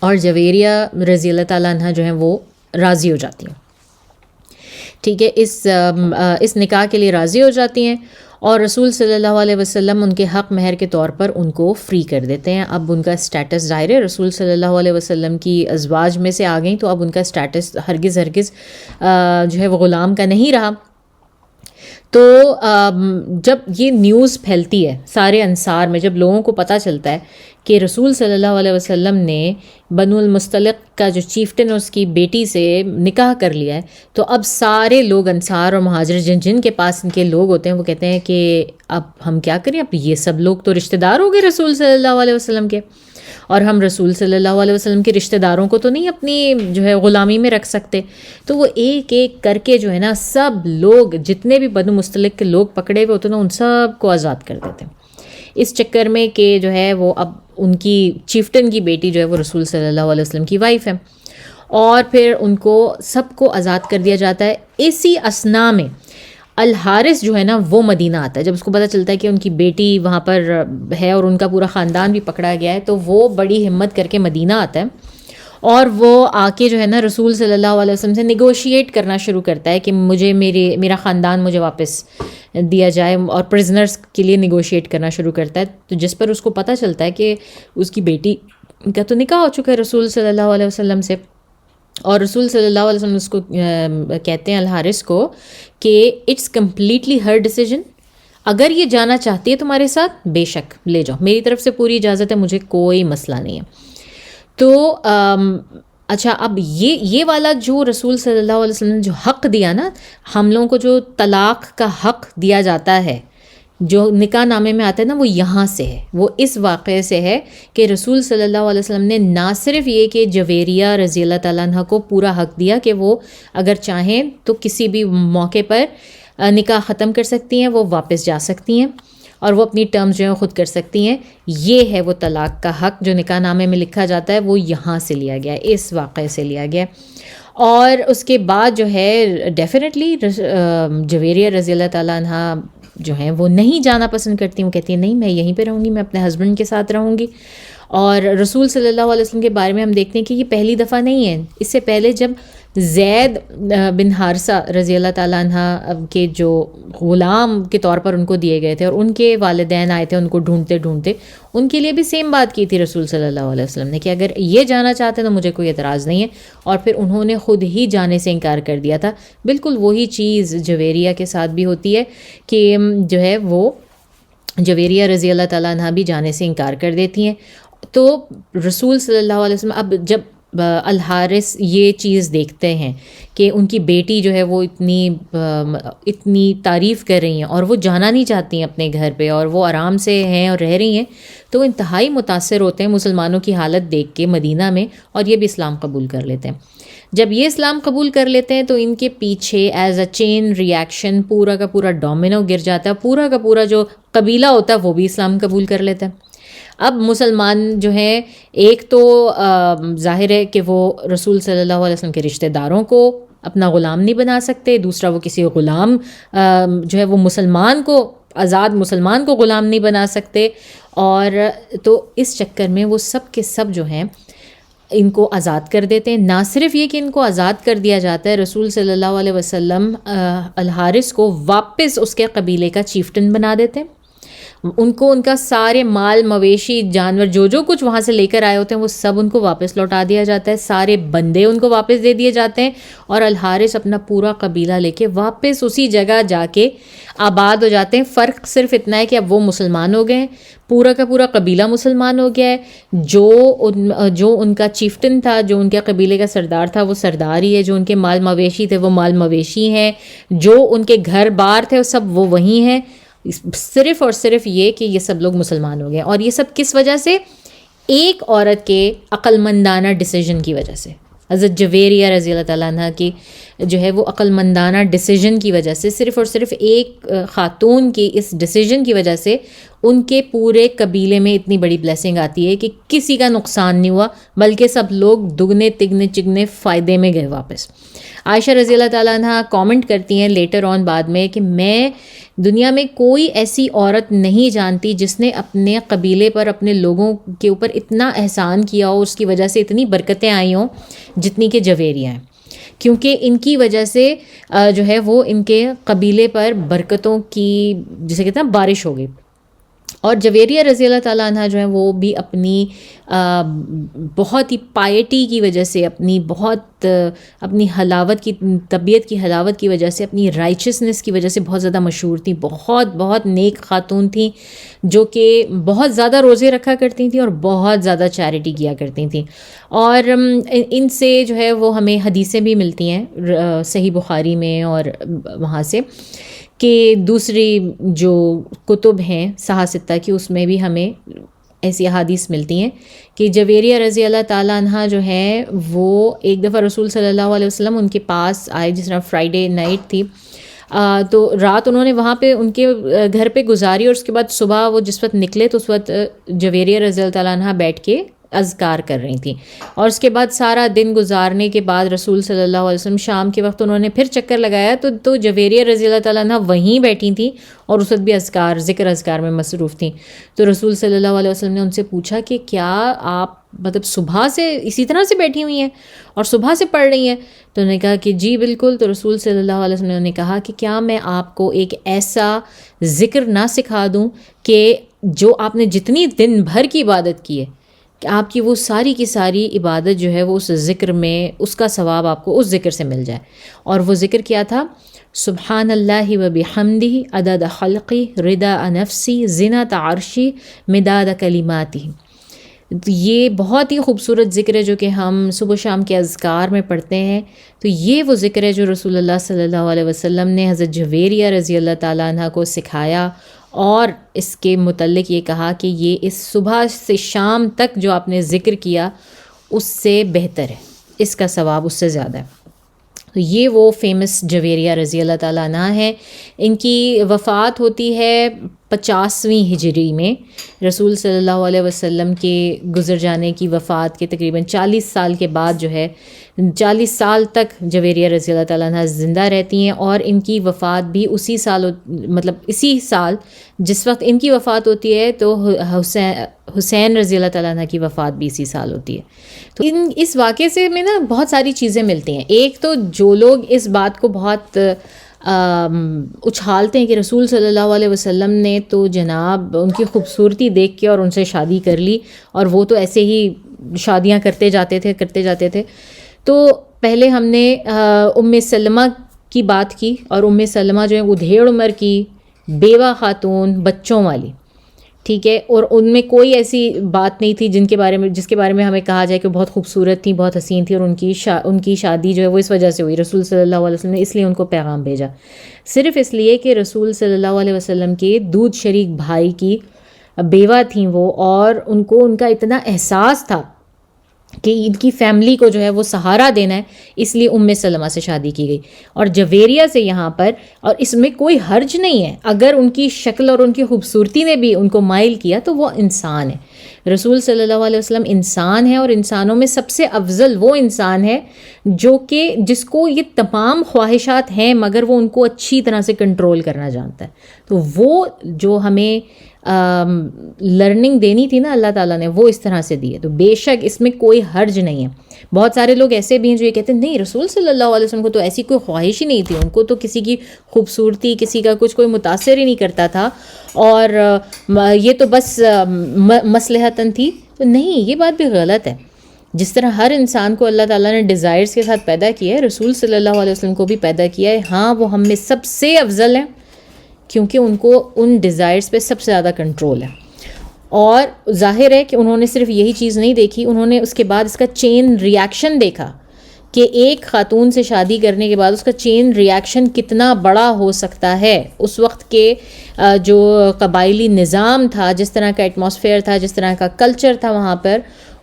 اور جویریہ رضی اللہ تعالیٰ عنہ جو ہیں وہ راضی ہو جاتی ہیں. ٹھیک ہے، اس نکاح کے لیے راضی ہو جاتی ہیں، اور رسول صلی اللہ علیہ وسلم ان کے حق مہر کے طور پر ان کو فری کر دیتے ہیں. اب ان کا اسٹیٹس ظاہر ہے رسول صلی اللہ علیہ وسلم کی ازواج میں سے آ گئیں، تو اب ان کا اسٹیٹس ہرگز جو ہے وہ غلام کا نہیں رہا. تو جب یہ نیوز پھیلتی ہے سارے انصار میں، جب لوگوں کو پتہ چلتا ہے کہ رسول صلی اللہ علیہ وسلم نے بنو المستلق کا جو چیفٹن ہے اس کی بیٹی سے نکاح کر لیا ہے، تو اب سارے لوگ انصار اور مہاجر جن کے پاس ان کے لوگ ہوتے ہیں وہ کہتے ہیں کہ اب ہم کیا کریں، اب یہ سب لوگ تو رشتہ دار ہو گئے رسول صلی اللہ علیہ وسلم کے، اور ہم رسول صلی اللہ علیہ وسلم کے رشتہ داروں کو تو نہیں اپنی جو ہے غلامی میں رکھ سکتے. تو وہ ایک ایک کر کے جو ہے نا سب لوگ جتنے بھی بنو مستلق کے لوگ پکڑے ہوئے ہوتے ہیں نا ان سب کو آزاد کر دیتے ہیں، اس چکر میں کہ جو ہے وہ اب ان کی چیفٹن کی بیٹی جو ہے وہ رسول صلی اللہ علیہ وسلم کی وائف ہے، اور پھر ان کو سب کو آزاد کر دیا جاتا ہے. اسی اثنا میں الحارث جو ہے نا وہ مدینہ آتا ہے. جب اس کو پتہ چلتا ہے کہ ان کی بیٹی وہاں پر ہے اور ان کا پورا خاندان بھی پکڑا گیا ہے، تو وہ بڑی ہمت کر کے مدینہ آتا ہے، اور وہ آ کے جو ہے نا رسول صلی اللہ علیہ وسلم سے نیگوشیٹ کرنا شروع کرتا ہے کہ مجھے میرا خاندان مجھے واپس دیا جائے، اور پرزنرز کے لیے نیگوشیٹ کرنا شروع کرتا ہے. تو جس پر اس کو پتہ چلتا ہے کہ اس کی بیٹی ان کا تو نکاح ہو چکا ہے رسول صلی اللہ علیہ وسلم سے، اور رسول صلی اللہ علیہ وسلم اس کو کہتے ہیں الحارث کو کہ اٹس کمپلیٹلی ہر ڈیسیجن، اگر یہ جانا چاہتی ہے تمہارے ساتھ بے شک لے جاؤ، میری طرف سے پوری اجازت ہے، مجھے کوئی مسئلہ نہیں ہے. تو اچھا، اب یہ والا جو رسول صلی اللہ علیہ وسلم نے جو حق دیا نا، ہم لوگوں کو جو طلاق کا حق دیا جاتا ہے جو نکاح نامے میں آتا ہے نا، وہ یہاں سے ہے، وہ اس واقعے سے ہے کہ رسول صلی اللہ علیہ وسلم نے نہ صرف یہ کہ جویریہ رضی اللہ تعالیٰ عنہ کو پورا حق دیا کہ وہ اگر چاہیں تو کسی بھی موقع پر نکاح ختم کر سکتی ہیں، وہ واپس جا سکتی ہیں اور وہ اپنی ٹرمز جو ہیں خود کر سکتی ہیں. یہ ہے وہ طلاق کا حق جو نکاح نامے میں لکھا جاتا ہے، وہ یہاں سے لیا گیا ہے، اس واقعے سے لیا گیا. اور اس کے بعد جو ہے ڈیفینیٹلی جویریہ رضی اللہ تعالیٰ عنہ جو ہیں وہ نہیں جانا پسند کرتی، وہ کہتی ہیں نہیں میں یہیں پہ رہوں گی، میں اپنے ہسبینڈ کے ساتھ رہوں گی. اور رسول صلی اللہ علیہ وسلم کے بارے میں ہم دیکھتے ہیں کہ یہ پہلی دفعہ نہیں ہے، اس سے پہلے جب زید بن حارثہ رضی اللہ تعالیٰ عنہ کے جو غلام کے طور پر ان کو دیے گئے تھے اور ان کے والدین آئے تھے ان کو ڈھونڈتے ڈھونڈتے، ان کے لیے بھی سیم بات کی تھی رسول صلی اللہ علیہ وسلم نے کہ اگر یہ جانا چاہتے ہیں تو مجھے کوئی اعتراض نہیں ہے، اور پھر انہوں نے خود ہی جانے سے انکار کر دیا تھا. بالکل وہی چیز جویریہ کے ساتھ بھی ہوتی ہے کہ جو ہے وہ جویریہ رضی اللہ تعالیٰ عنہ بھی جانے سے انکار کر دیتی ہیں. تو رسول صلی اللہ علیہ وسلم اب جب الحارث یہ چیز دیکھتے ہیں کہ ان کی بیٹی جو ہے وہ اتنی تعریف کر رہی ہیں اور وہ جانا نہیں چاہتی ہیں اپنے گھر پہ اور وہ آرام سے ہیں اور رہ رہی ہیں، تو وہ انتہائی متاثر ہوتے ہیں مسلمانوں کی حالت دیکھ کے مدینہ میں، اور یہ بھی اسلام قبول کر لیتے ہیں. جب یہ اسلام قبول کر لیتے ہیں تو ان کے پیچھے as a chain re action پورا کا پورا ڈومینو گر جاتا ہے، پورا کا پورا جو قبیلہ ہوتا ہے وہ بھی اسلام قبول کر لیتا ہے. اب مسلمان جو ہیں ایک تو ظاہر ہے کہ وہ رسول صلی اللہ علیہ وسلم کے رشتہ داروں کو اپنا غلام نہیں بنا سکتے، دوسرا وہ کسی غلام جو ہے وہ مسلمان کو، آزاد مسلمان کو غلام نہیں بنا سکتے. اور تو اس چکر میں وہ سب کے سب جو ہیں ان کو آزاد کر دیتے ہیں. نہ صرف یہ کہ ان کو آزاد کر دیا جاتا ہے، رسول صلی اللہ علیہ وسلم الحارث کو واپس اس کے قبیلے کا چیفٹن بنا دیتے ہیں. ان کو ان کا سارے مال مویشی جانور جو کچھ وہاں سے لے کر آئے ہوتے ہیں وہ سب ان کو واپس لوٹا دیا جاتا ہے، سارے بندے ان کو واپس دے دیے جاتے ہیں، اور الحارث اپنا پورا قبیلہ لے کے واپس اسی جگہ جا کے آباد ہو جاتے ہیں. فرق صرف اتنا ہے کہ اب وہ مسلمان ہو گئے ہیں، پورا کا پورا قبیلہ مسلمان ہو گیا ہے. جو ان کا چیفٹن تھا، جو ان کے قبیلے کا سردار تھا، وہ سردار ہی ہے، جو ان کے مال مویشی تھے وہ مال مویشی ہیں، جو ان کے گھر بار تھے وہ سب وہ وہی ہیں. صرف اور صرف یہ کہ یہ سب لوگ مسلمان ہو گئے. اور یہ سب کس وجہ سے؟ ایک عورت کے عقل مندانہ ڈیسیجن کی وجہ سے. حضرت جویریہ رضی اللہ تعالیٰ عنہ کی جو ہے وہ عقل مندانہ ڈیسیجن کی وجہ سے، صرف اور صرف ایک خاتون کی اس ڈیسیجن کی وجہ سے ان کے پورے قبیلے میں اتنی بڑی بلیسنگ آتی ہے کہ کسی کا نقصان نہیں ہوا، بلکہ سب لوگ دگنے تگنے چگنے فائدے میں گئے واپس. عائشہ رضی اللہ تعالیٰ عنہ کامنٹ کرتی ہیں لیٹر آن بعد میں کہ میں دنیا میں کوئی ایسی عورت نہیں جانتی جس نے اپنے قبیلے پر، اپنے لوگوں کے اوپر اتنا احسان کیا ہو، اس کی وجہ سے اتنی برکتیں آئی ہوں جتنی کہ جویریہ ہیں، کیونکہ ان کی وجہ سے جو ہے وہ ان کے قبیلے پر برکتوں کی جسے کہتے ہیں بارش ہو گئی. اور جویریہ رضی اللہ تعالیٰ عنہ جو ہے وہ بھی اپنی بہت ہی پائٹی کی وجہ سے، اپنی حلاوت کی، طبیعت کی حلاوت کی وجہ سے، اپنی رائچسنس کی وجہ سے بہت زیادہ مشہور تھیں. بہت نیک خاتون تھیں جو کہ بہت زیادہ روزے رکھا کرتی تھیں اور بہت زیادہ چیریٹی کیا کرتی تھیں. اور ان سے جو ہے وہ ہمیں حدیثیں بھی ملتی ہیں صحیح بخاری میں اور وہاں سے، کہ دوسری جو کتب ہیں صحاح ستہ کی، اس میں بھی ہمیں ایسی احادیث ملتی ہیں کہ جویریہ رضی اللہ تعالیٰ عنہ جو ہے وہ ایک دفعہ رسول صلی اللہ علیہ وسلم ان کے پاس آئے، جس طرح فرائیڈے نائٹ تھی، تو رات انہوں نے وہاں پہ ان کے گھر پہ گزاری، اور اس کے بعد صبح وہ جس وقت نکلے تو اس وقت جویریہ رضی اللہ تعالیٰ عنہ بیٹھ کے اذکار کر رہی تھیں. اور اس کے بعد سارا دن گزارنے کے بعد رسول صلی اللہ علیہ وسلم شام کے وقت انہوں نے پھر چکر لگایا تو جویریہ رضی اللہ تعالیٰ عنہ وہیں بیٹھی تھیں اور اس وقت بھی ذکر اذکار میں مصروف تھیں. تو رسول صلی اللہ علیہ وسلم نے ان سے پوچھا کہ کیا آپ مطلب صبح سے اسی طرح سے بیٹھی ہوئی ہیں اور صبح سے پڑھ رہی ہیں؟ تو انہوں نے کہا کہ جی بالکل. تو رسول صلی اللہ علیہ وسلم نے کہا کہ کیا میں آپ کو ایک ایسا ذکر نہ سکھا دوں کہ جو آپ نے جتنی دن بھر کی عبادت کی ہے کہ آپ کی وہ ساری کی ساری عبادت جو ہے وہ اس ذکر میں، اس کا ثواب آپ کو اس ذکر سے مل جائے. اور وہ ذکر کیا تھا؟ سبحان اللہ و بحمدہ عدد خلقی رضا نفسی زینت عرشی مداد کلماتی. یہ بہت ہی خوبصورت ذکر ہے جو کہ ہم صبح و شام کے اذکار میں پڑھتے ہیں. تو یہ وہ ذکر ہے جو رسول اللہ صلی اللہ علیہ وسلم نے حضرت جویریہ رضی اللہ تعالیٰ عنہ کو سکھایا، اور اس کے متعلق یہ کہا کہ یہ اس صبح سے شام تک جو آپ نے ذکر کیا اس سے بہتر ہے، اس کا ثواب اس سے زیادہ ہے. تو یہ وہ فیمس جویریہ رضی اللہ تعالیٰ عنہ ہیں. ان کی وفات ہوتی ہے 50ویں ہجری میں. رسول صلی اللہ علیہ وسلم کے گزر جانے کی وفات کے تقریباً 40 سال کے بعد جو ہے 40 سال تک جویریہ رضی اللہ تعالیٰ عنہ زندہ رہتی ہیں، اور ان کی وفات بھی اسی سال، مطلب اسی سال جس وقت ان کی وفات ہوتی ہے تو حسین رضی اللہ تعالیٰ عنہ کی وفات بھی اسی سال ہوتی ہے. تو اس واقعے سے میں نا بہت ساری چیزیں ملتی ہیں. ایک تو جو لوگ اس بات کو بہت اچھالتے ہیں کہ رسول صلی اللہ علیہ وسلم نے تو جناب ان کی خوبصورتی دیکھ کے اور ان سے شادی کر لی، اور وہ تو ایسے ہی شادیاں کرتے جاتے تھے. تو پہلے ہم نے ام سلمہ کی بات کی، اور ام سلمہ جو ہے وہ ادھیڑ عمر کی بیوہ خاتون، بچوں والی، ٹھیک ہے، اور ان میں کوئی ایسی بات نہیں تھی جس کے بارے میں ہمیں کہا جائے کہ بہت خوبصورت تھی، بہت حسین تھی، اور ان کی شادی جو ہے وہ اس وجہ سے ہوئی. رسول صلی اللہ علیہ وسلم نے اس لیے ان کو پیغام بھیجا، صرف اس لیے کہ رسول صلی اللہ علیہ وسلم کے دودھ شریک بھائی کی بیوہ تھیں وہ، اور ان کو ان کا اتنا احساس تھا کہ ان کی فیملی کو جو ہے وہ سہارا دینا ہے، اس لیے ام سلمہ سے شادی کی گئی. اور جویریہ سے یہاں پر، اور اس میں کوئی حرج نہیں ہے، اگر ان کی شکل اور ان کی خوبصورتی نے بھی ان کو مائل کیا تو وہ انسان ہے. رسول صلی اللہ علیہ وسلم انسان ہے، اور انسانوں میں سب سے افضل وہ انسان ہے جو کہ جس کو یہ تمام خواہشات ہیں مگر وہ ان کو اچھی طرح سے کنٹرول کرنا جانتا ہے. تو وہ جو ہمیں لرننگ دینی تھی نا اللہ تعالیٰ نے، وہ اس طرح سے دی ہے. تو بے شک اس میں کوئی حرج نہیں ہے. بہت سارے لوگ ایسے بھی ہیں جو یہ کہتے ہیں نہیں رسول صلی اللہ علیہ وسلم کو تو ایسی کوئی خواہش ہی نہیں تھی، ان کو تو کسی کی خوبصورتی، کسی کا کوئی متاثر ہی نہیں کرتا تھا، اور یہ تو بس مصلحتاً تھی. تو نہیں، یہ بات بھی غلط ہے. جس طرح ہر انسان کو اللہ تعالیٰ نے ڈیزائرز کے ساتھ پیدا کیا ہے، رسول صلی اللہ علیہ وسلم کو بھی پیدا کیا ہے. ہاں وہ ہم میں سب سے افضل ہیں کیونکہ ان کو ان ڈیزائرز پہ سب سے زیادہ کنٹرول ہے. اور ظاہر ہے کہ انہوں نے صرف یہی چیز نہیں دیکھی، انہوں نے اس کے بعد اس کا چین ریاکشن دیکھا کہ ایک خاتون سے شادی کرنے کے بعد اس کا چین ریاکشن کتنا بڑا ہو سکتا ہے. اس وقت کے جو قبائلی نظام تھا، جس طرح کا ایٹماسفیئر تھا، جس طرح کا کلچر تھا وہاں پر،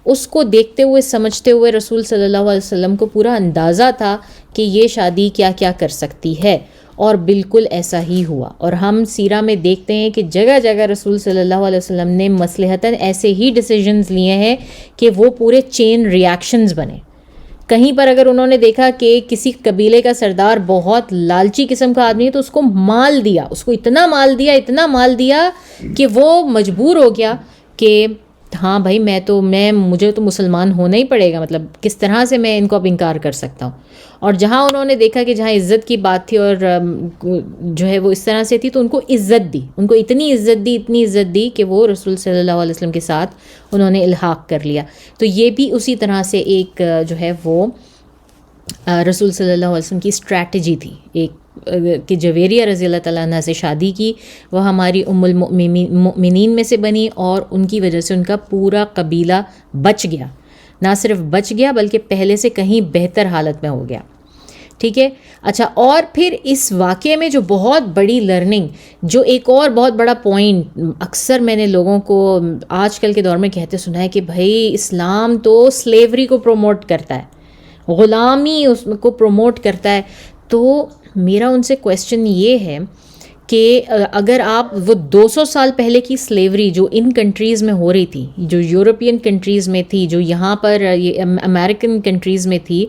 اس کو دیکھتے ہوئے سمجھتے ہوئے رسول صلی اللہ علیہ وسلم کو پورا اندازہ تھا کہ یہ شادی کیا کیا کر سکتی ہے. اور بالکل ایسا ہی ہوا. اور ہم سیرہ میں دیکھتے ہیں کہ جگہ جگہ رسول صلی اللہ علیہ وسلم نے مصلحتاً ایسے ہی ڈیسیجنز لیے ہیں کہ وہ پورے چین ریاکشنز بنے. کہیں پر اگر انہوں نے دیکھا کہ کسی قبیلے کا سردار بہت لالچی قسم کا آدمی ہے تو اس کو مال دیا، اس کو اتنا مال دیا کہ وہ مجبور ہو گیا کہ ہاں بھائی مجھے تو مسلمان ہونا ہی پڑے گا، مطلب کس طرح سے میں ان کو اب انکار کر سکتا ہوں. اور جہاں انہوں نے دیکھا کہ جہاں عزت کی بات تھی اور جو ہے وہ اس طرح سے تھی، تو ان کو عزت دی، ان کو اتنی عزت دی کہ وہ رسول صلی اللہ علیہ وسلم کے ساتھ انہوں نے الحاق کر لیا. تو یہ بھی اسی طرح سے ایک جو ہے وہ رسول صلی اللہ علیہ وسلم کی اسٹریٹجی تھی، ایک کہ جویریہ رضی اللہ تعالیٰ عنہ سے شادی کی، وہ ہماری ام المؤمنین میں سے بنی، اور ان کی وجہ سے ان کا پورا قبیلہ بچ گیا. نہ صرف بچ گیا بلکہ پہلے سے کہیں بہتر حالت میں ہو گیا. ٹھیک ہے. اچھا، اور پھر اس واقعے میں جو بہت بڑی لرننگ، جو ایک اور بہت بڑا پوائنٹ اکثر میں نے لوگوں کو آج کل کے دور میں کہتے سنا ہے کہ بھائی اسلام تو سلیوری کو پروموٹ کرتا ہے، غلامی اس کو پروموٹ کرتا ہے. تو میرا ان سے کویسچن یہ ہے کہ اگر آپ وہ 200 سال پہلے کی سلیوری جو ان کنٹریز میں ہو رہی تھی، جو یورپین کنٹریز میں تھی، جو یہاں پر یہ امریکن کنٹریز میں تھی،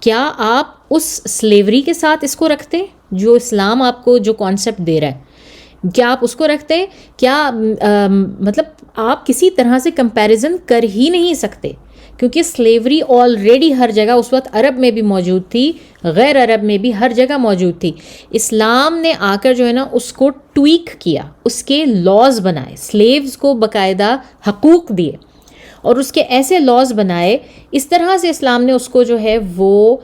کیا آپ اس سلیوری کے ساتھ اس کو رکھتے جو اسلام آپ کو جو کانسیپٹ دے رہا ہے؟ کیا آپ اس کو رکھتے ہیں؟ کیا مطلب آپ کسی طرح سے کمپیریزن کر ہی نہیں سکتے، کیونکہ سلیوری آلریڈی ہر جگہ اس وقت عرب میں بھی موجود تھی، غیر عرب میں بھی ہر جگہ موجود تھی. اسلام نے آ کر جو ہے نا اس کو ٹویک کیا، اس کے لاز بنائے، سلیوز کو باقاعدہ حقوق دیے. اور اس کے ایسے لاز بنائے. اس طرح سے اسلام نے اس کو جو ہے وہ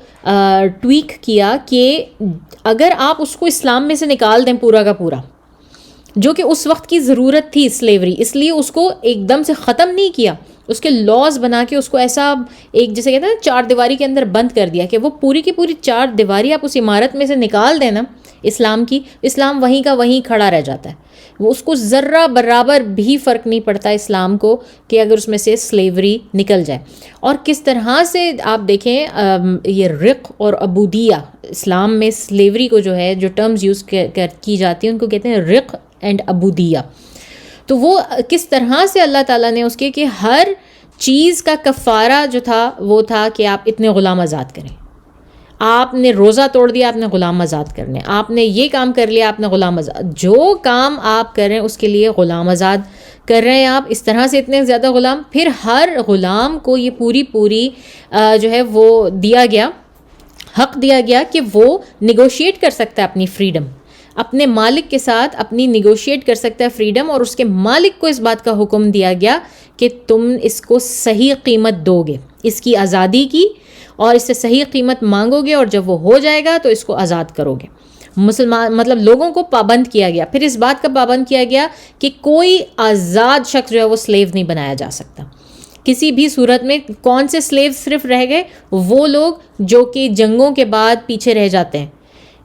ٹویک کیا کہ اگر آپ اس کو اسلام میں سے نکال دیں پورا کا پورا, جو کہ اس وقت کی ضرورت تھی سلیوری, اس لیے اس کو ایک دم سے ختم نہیں کیا, اس کے لاز بنا کے اس کو ایسا ایک جیسے کہتے ہیں نا چار دیواری کے اندر بند کر دیا کہ وہ پوری کی پوری چار دیواری آپ اس عمارت میں سے نکال دیں نا اسلام کی, اسلام وہیں کا وہیں کھڑا رہ جاتا ہے. وہ اس کو ذرہ برابر بھی فرق نہیں پڑتا اسلام کو کہ اگر اس میں سے سلیوری نکل جائے. اور کس طرح سے آپ دیکھیں یہ رق اور عبودیہ, اسلام میں سلیوری کو جو ہے جو ٹرمز یوز کی جاتی ہیں ان کو کہتے ہیں رق اینڈ عبودیہ. تو وہ کس طرح سے اللہ تعالیٰ نے اس کے کہ ہر چیز کا کفارہ جو تھا وہ تھا کہ آپ اتنے غلام آزاد کریں. آپ نے روزہ توڑ دیا, آپ نے غلام آزاد کرنے, آپ نے یہ کام کر لیا, آپ نے غلام آزاد, جو کام آپ کر رہے ہیں اس کے لیے غلام آزاد کر رہے ہیں آپ, اس طرح سے اتنے زیادہ غلام. پھر ہر غلام کو یہ پوری جو ہے وہ دیا گیا, حق دیا گیا کہ وہ نیگوشیٹ کر سکتا ہے اپنی فریڈم, اپنے مالک کے ساتھ اپنی نیگوشیٹ کر سکتا ہے فریڈم. اور اس کے مالک کو اس بات کا حکم دیا گیا کہ تم اس کو صحیح قیمت دو گے, اس کی آزادی کی, اور اس سے صحیح قیمت مانگو گے, اور جب وہ ہو جائے گا تو اس کو آزاد کرو گے. مسلمان مطلب لوگوں کو پابند کیا گیا. پھر اس بات کا پابند کیا گیا کہ کوئی آزاد شخص جو ہے وہ سلیو نہیں بنایا جا سکتا کسی بھی صورت میں. کون سے سلیو صرف رہ گئے؟ وہ لوگ جو کہ جنگوں کے بعد پیچھے رہ جاتے ہیں,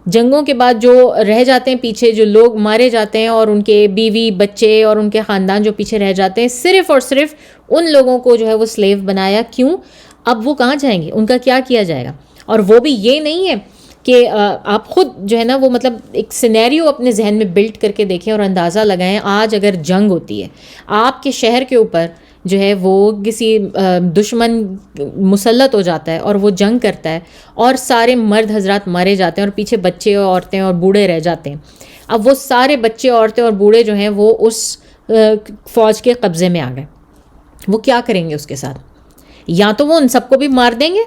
جنگوں کے بعد جو رہ جاتے ہیں پیچھے, جو لوگ مارے جاتے ہیں اور ان کے بیوی بچے اور ان کے خاندان جو پیچھے رہ جاتے ہیں, صرف اور صرف ان لوگوں کو جو ہے وہ سلیو بنایا. کیوں؟ اب وہ کہاں جائیں گے, ان کا کیا کیا جائے گا؟ اور وہ بھی یہ نہیں ہے کہ آپ خود جو ہے نا وہ مطلب ایک سینیریو اپنے ذہن میں بلڈ کر کے دیکھیں اور اندازہ لگائیں. آج اگر جنگ ہوتی ہے, آپ کے شہر کے اوپر جو ہے وہ کسی دشمن مسلط ہو جاتا ہے اور وہ جنگ کرتا ہے اور سارے مرد حضرات مارے جاتے ہیں اور پیچھے بچے اور عورتیں اور بوڑھے رہ جاتے ہیں. اب وہ سارے بچے عورتیں اور بوڑھے جو ہیں وہ اس فوج کے قبضے میں آ گئے. وہ کیا کریں گے اس کے ساتھ؟ یا تو وہ ان سب کو بھی مار دیں گے,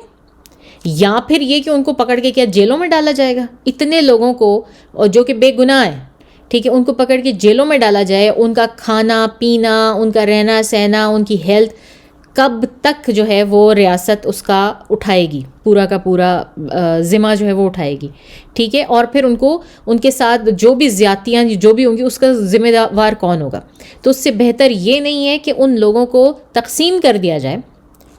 یا پھر یہ کہ ان کو پکڑ کے کیا جیلوں میں ڈالا جائے گا. اتنے لوگوں کو جو کہ بے گناہ ہیں, ٹھیک ہے, ان کو پکڑ کے جیلوں میں ڈالا جائے. ان کا کھانا پینا, ان کا رہنا سہنا, ان کی ہیلتھ, کب تک جو ہے وہ ریاست اس کا اٹھائے گی, پورا کا پورا ذمہ جو ہے وہ اٹھائے گی, ٹھیک ہے. اور پھر ان کو ان کے ساتھ جو بھی زیادتیاں جو بھی ہوں گی اس کا ذمہ دار کون ہوگا؟ تو اس سے بہتر یہ نہیں ہے کہ ان لوگوں کو تقسیم کر دیا جائے,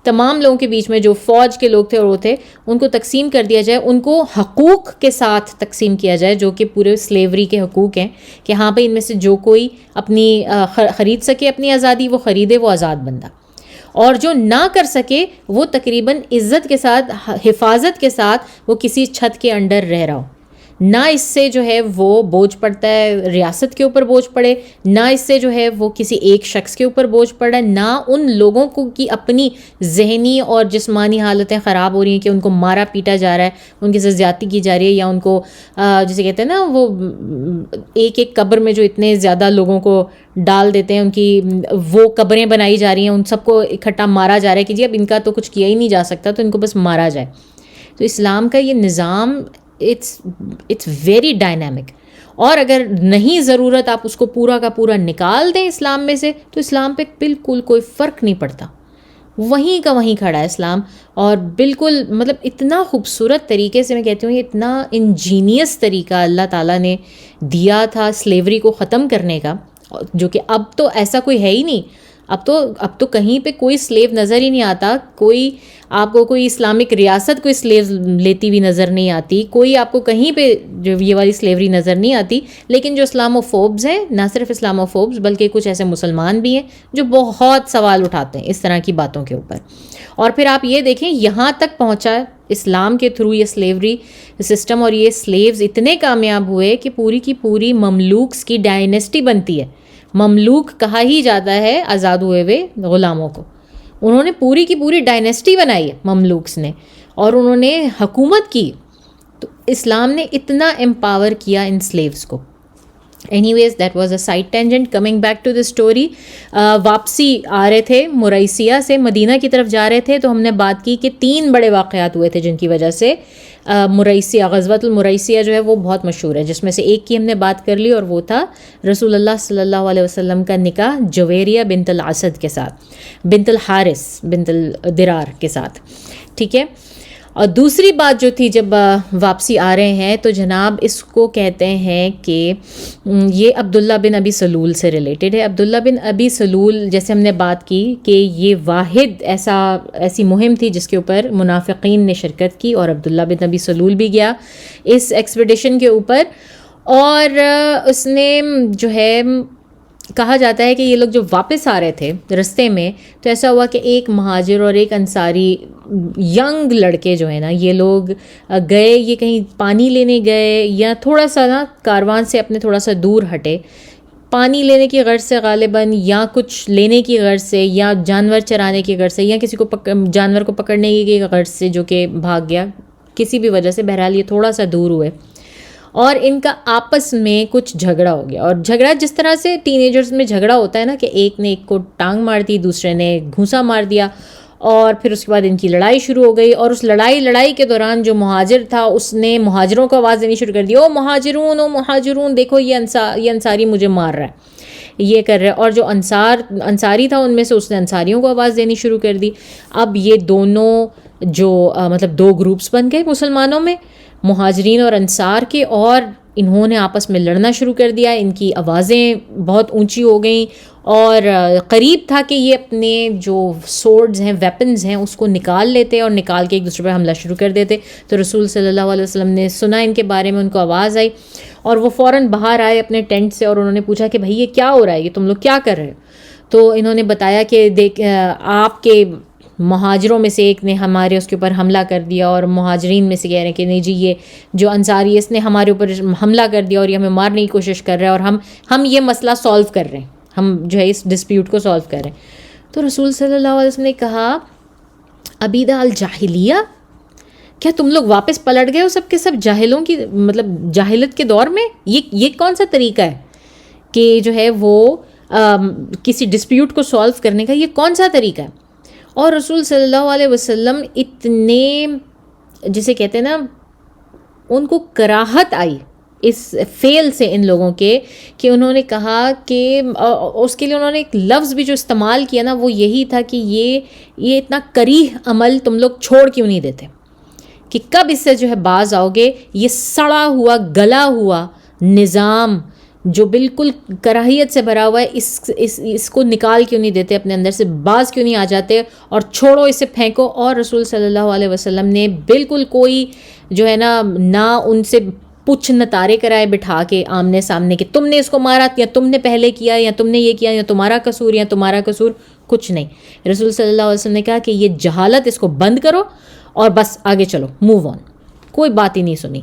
تمام لوگوں کے بیچ میں جو فوج کے لوگ تھے اور وہ تھے ان کو تقسیم کر دیا جائے, ان کو حقوق کے ساتھ تقسیم کیا جائے جو کہ پورے سلیوری کے حقوق ہیں کہ ہاں بھائی ان میں سے جو کوئی اپنی خرید سکے اپنی آزادی وہ خریدے, وہ آزاد بندہ, اور جو نہ کر سکے وہ تقریباً عزت کے ساتھ حفاظت کے ساتھ وہ کسی چھت کے انڈر رہ رہا ہو. نہ اس سے جو ہے وہ بوجھ پڑتا ہے ریاست کے اوپر بوجھ پڑے, نہ اس سے جو ہے وہ کسی ایک شخص کے اوپر بوجھ پڑ رہا ہے, نہ ان لوگوں کو کی اپنی ذہنی اور جسمانی حالتیں خراب ہو رہی ہیں کہ ان کو مارا پیٹا جا رہا ہے, ان کے ساتھ زیادتی کی جا رہی ہے, یا ان کو جیسے کہتے ہیں نا وہ ایک ایک قبر میں جو اتنے زیادہ لوگوں کو ڈال دیتے ہیں ان کی وہ قبریں بنائی جا رہی ہیں, ان سب کو اکٹھا مارا جا رہا ہے کہ جی اب ان کا تو کچھ کیا ہی نہیں جا سکتا تو ان کو بس مارا جائے. تو اسلام کا یہ نظام it's very dynamic, اور اگر نہیں ضرورت آپ اس کو پورا کا پورا نکال دیں اسلام میں سے تو اسلام پہ بالکل کوئی فرق نہیں پڑتا, وہیں کا وہیں کھڑا ہے اسلام. اور بالکل مطلب اتنا خوبصورت طریقے سے میں کہتی ہوں, یہ اتنا انجینئس طریقہ اللہ تعالیٰ نے دیا تھا سلیوری کو ختم کرنے کا, جو کہ اب تو ایسا کوئی ہے ہی نہیں. اب تو کہیں پہ کوئی سلیو نظر ہی نہیں آتا, کوئی آپ کو کوئی اسلامک ریاست کوئی سلیو لیتی ہوئی نظر نہیں آتی, کوئی آپ کو کہیں پہ جو یہ والی سلیوری نظر نہیں آتی. لیکن جو اسلامو فوبز ہیں, نہ صرف اسلامو فوبز بلکہ کچھ ایسے مسلمان بھی ہیں جو بہت سوال اٹھاتے ہیں اس طرح کی باتوں کے اوپر. اور پھر آپ یہ دیکھیں یہاں تک پہنچا اسلام کے تھرو یہ سلیوری سسٹم, اور یہ سلیوز اتنے کامیاب ہوئے کہ پوری کی پوری مملوکس کی ڈائنیسٹی بنتی ہے. مملوک کہا ہی جاتا ہے آزاد ہوئے ہوئے غلاموں کو. انہوں نے پوری کی پوری ڈائنیسٹی بنائی ہے مملوکس نے, اور انہوں نے حکومت کی. تو اسلام نے اتنا امپاور کیا ان سلیوز کو Anyways, that was a side tangent. Coming back to the story, واپسی آ رہے تھے مریسیہ سے مدینہ کی طرف جا رہے تھے, تو ہم نے بات کی کہ 3 بڑے واقعات ہوئے تھے جن کی وجہ سے مریسیہ, غزوۃ المریسیہ جو ہے وہ بہت مشہور ہے, جس میں سے ایک کی ہم نے بات کر لی, اور وہ تھا رسول اللہ صلی اللہ علیہ وسلم کا نکاح جویریہ بنت الاسد کے ساتھ, بنت الحارث بنت الدرار کے ساتھ. ٹھیک ہے. اور دوسری بات جو تھی, جب واپسی آ رہے ہیں تو جناب اس کو کہتے ہیں کہ یہ عبداللہ بن ابی سلول سے ریلیٹڈ ہے. عبداللہ بن ابی سلول, جیسے ہم نے بات کی کہ یہ واحد ایسی مہم تھی جس کے اوپر منافقین نے شرکت کی, اور عبداللہ بن ابی سلول بھی گیا اس ایکسپیڈیشن کے اوپر, اور اس نے جو ہے کہا جاتا ہے کہ یہ لوگ جو واپس آ رہے تھے رستے میں, تو ایسا ہوا کہ ایک مہاجر اور ایک انصاری ینگ لڑکے جو ہیں نا, یہ لوگ گئے, یہ کہیں پانی لینے گئے یا تھوڑا سا نا کاروان سے اپنے تھوڑا سا دور ہٹے, پانی لینے کی غرض سے غالباً, یا کچھ لینے کی غرض سے, یا جانور چرانے کی غرض سے, یا کسی کو جانور کو پکڑنے کی غرض سے جو کہ بھاگ گیا کسی بھی وجہ سے. بہرحال یہ تھوڑا سا دور ہوئے اور ان کا آپس میں کچھ جھگڑا ہو گیا. اور جھگڑا جس طرح سے ٹین ایجرز میں جھگڑا ہوتا ہے نا, کہ ایک نے ایک کو ٹانگ مار دی, دوسرے نے گھونسا مار دیا, اور پھر اس کے بعد ان کی لڑائی شروع ہو گئی. اور اس لڑائی کے دوران جو مہاجر تھا اس نے مہاجروں کو آواز دینی شروع کر دی, او مہاجرون دیکھو یہ انصاری مجھے مار رہا ہے, یہ کر رہا ہے. اور جو انصاری تھا ان میں سے, اس نے انصاریوں کو آواز دینی شروع کر دی. اب یہ دونوں جو مطلب 2 گروپس بن گئے مسلمانوں میں, مہاجرین اور انصار کے, اور انہوں نے آپس میں لڑنا شروع کر دیا. ان کی آوازیں بہت اونچی ہو گئیں, اور قریب تھا کہ یہ اپنے جو سورڈز ہیں, ویپنز ہیں, اس کو نکال لیتے اور نکال کے ایک دوسرے پہ حملہ شروع کر دیتے. تو رسول صلی اللہ علیہ وسلم نے سنا ان کے بارے میں, ان کو آواز آئی, اور وہ فوراً باہر آئے اپنے ٹینٹ سے, اور انہوں نے پوچھا کہ بھائی یہ کیا ہو رہا ہے, یہ تم لوگ کیا کر رہے ہو؟ تو انہوں نے بتایا کہ دیکھ آپ کے مہاجروں میں سے ایک نے ہمارے اس کے اوپر حملہ کر دیا, اور مہاجرین میں سے کہہ رہے ہیں کہ نہیں جی یہ جو انصاری ہے اس نے ہمارے اوپر حملہ کر دیا اور یہ ہمیں مارنے کی کوشش کر رہا ہے, اور ہم یہ مسئلہ سالو کر رہے ہیں, ہم جو ہے اس ڈسپیوٹ کو سالو کر رہے ہیں. تو رسول صلی اللہ علیہ وسلم نے کہا عبیدہ الجاہلیہ, کیا تم لوگ واپس پلٹ گئے ہو سب کے سب جاہلوں کی, مطلب جاہلت کے دور میں؟ یہ کون سا طریقہ ہے کہ جو ہے وہ کسی ڈسپیوٹ کو سالو کرنے کا, یہ کون سا طریقہ ہے؟ اور رسول صلی اللہ علیہ وسلم اتنے, جسے کہتے ہیں نا, ان کو کراہت آئی اس فیل سے ان لوگوں کے, کہ انہوں نے کہا کہ اس کے لیے انہوں نے ایک لفظ بھی جو استعمال کیا نا, وہ یہی تھا کہ یہ اتنا کریہ عمل تم لوگ چھوڑ کیوں نہیں دیتے, کہ کب اس سے جو ہے باز آؤ گے؟ یہ سڑا ہوا گلا ہوا نظام جو بالکل کراہیت سے بھرا ہوا ہے, اس کو نکال کیوں نہیں دیتے اپنے اندر سے, باز کیوں نہیں آ جاتے اور چھوڑو اسے, پھینکو. اور رسول صلی اللہ علیہ وسلم نے بالکل کوئی جو ہے نہ ان سے پوچھ نتارے کرائے بٹھا کے آمنے سامنے کہ تم نے اس کو مارا, یا تم نے پہلے کیا, یا تم نے یہ کیا, یا تمہارا قصور, یا تمہارا قصور, کچھ نہیں. رسول صلی اللہ علیہ وسلم نے کہا کہ یہ جہالت, اس کو بند کرو اور بس آگے چلو, موو آن. کوئی بات ہی نہیں سنی.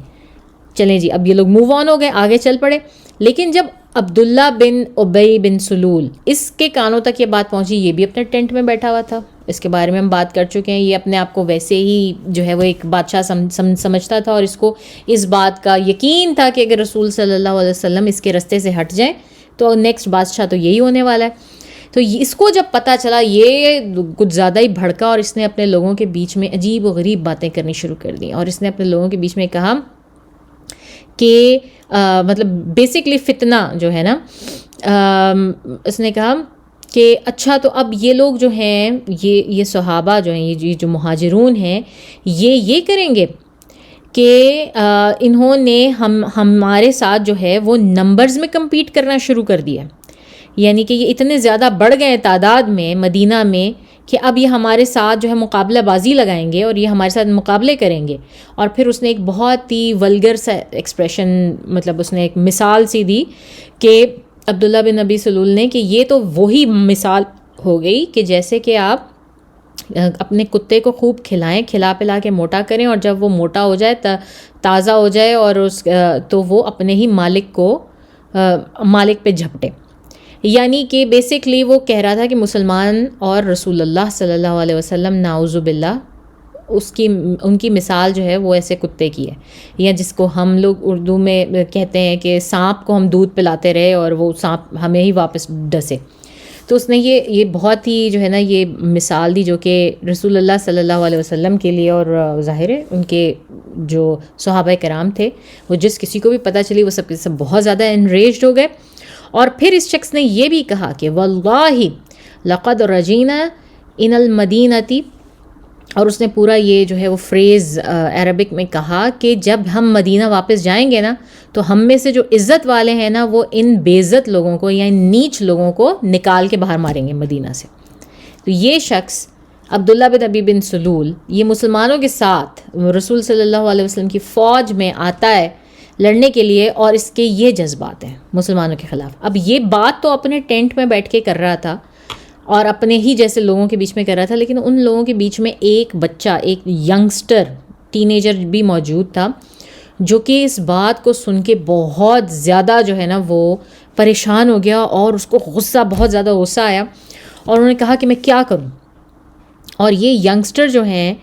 چلیں جی, اب یہ لوگ موو آن ہو گئے, آگے چل پڑے. لیکن جب عبداللہ بن ابی بن سلول اس کے کانوں تک یہ بات پہنچی, یہ بھی اپنے ٹینٹ میں بیٹھا ہوا تھا, اس کے بارے میں ہم بات کر چکے ہیں, یہ اپنے آپ کو ویسے ہی جو ہے وہ ایک بادشاہ سمجھتا تھا, اور اس کو اس بات کا یقین تھا کہ اگر رسول صلی اللہ علیہ وسلم اس کے رستے سے ہٹ جائیں تو نیکسٹ بادشاہ تو یہی ہونے والا ہے. تو اس کو جب پتہ چلا, یہ کچھ زیادہ ہی بھڑکا, اور اس نے اپنے لوگوں کے بیچ میں عجیب و غریب باتیں کرنی شروع کر دیں, اور اس نے اپنے لوگوں کے بیچ میں کہا کہ مطلب بیسکلی فتنہ جو ہے نا, اس نے کہا کہ اچھا تو اب یہ لوگ جو ہیں, یہ صحابہ جو ہیں, یہ جو مہاجرون ہیں, یہ کریں گے کہ انہوں نے ہمارے ساتھ جو ہے وہ نمبرز میں کمپیٹ کرنا شروع کر دیا, یعنی کہ یہ اتنے زیادہ بڑھ گئے تعداد میں مدینہ میں کہ اب یہ ہمارے ساتھ جو ہے مقابلہ بازی لگائیں گے, اور یہ ہمارے ساتھ مقابلے کریں گے. اور پھر اس نے ایک بہت ہی ولگر سا ایکسپریشن, مطلب اس نے ایک مثال سی دی کہ عبداللہ بن ابی سلول نے, کہ یہ تو وہی مثال ہو گئی کہ جیسے کہ آپ اپنے کتے کو خوب کھلائیں, کھلا پلا کے موٹا کریں, اور جب وہ موٹا ہو جائے, تازہ ہو جائے, اور تو وہ اپنے ہی مالک پہ جھپٹے. یعنی کہ بیسکلی وہ کہہ رہا تھا کہ مسلمان اور رسول اللہ صلی اللہ علیہ وسلم نعوذ باللہ ان کی مثال جو ہے وہ ایسے کتے کی ہے، یا جس کو ہم لوگ اردو میں کہتے ہیں کہ سانپ کو ہم دودھ پلاتے رہے اور وہ سانپ ہمیں ہی واپس ڈسے. تو اس نے یہ بہت ہی جو ہے نا یہ مثال دی جو کہ رسول اللہ صلی اللہ علیہ وسلم کے لیے، اور ظاہر ہے ان کے جو صحابہ کرام تھے وہ جس کسی کو بھی پتہ چلی وہ سب کے سب بہت زیادہ انریجڈ ہو گئے. اور پھر اس شخص نے یہ بھی کہا کہ واللہ لقد رجینا ان المدینتی، اور اس نے پورا یہ جو ہے وہ فریز عربک میں کہا کہ جب ہم مدینہ واپس جائیں گے نا تو ہم میں سے جو عزت والے ہیں نا وہ ان بے عزت لوگوں کو یا ان نیچ لوگوں کو نکال کے باہر ماریں گے مدینہ سے. تو یہ شخص عبداللہ بن ابی بن سلول یہ مسلمانوں کے ساتھ رسول صلی اللہ علیہ وسلم کی فوج میں آتا ہے لڑنے کے لیے، اور اس کے یہ جذبات ہیں مسلمانوں کے خلاف. اب یہ بات تو اپنے ٹینٹ میں بیٹھ کے کر رہا تھا اور اپنے ہی جیسے لوگوں کے بیچ میں کر رہا تھا، لیکن ان لوگوں کے بیچ میں ایک بچہ، ایک ینگسٹر ٹینیجر بھی موجود تھا جو کہ اس بات کو سن کے بہت زیادہ جو ہے نا وہ پریشان ہو گیا، اور اس کو بہت زیادہ غصہ آیا، اور انہوں نے کہا کہ میں کیا کروں. اور یہ ینگسٹر جو ہیں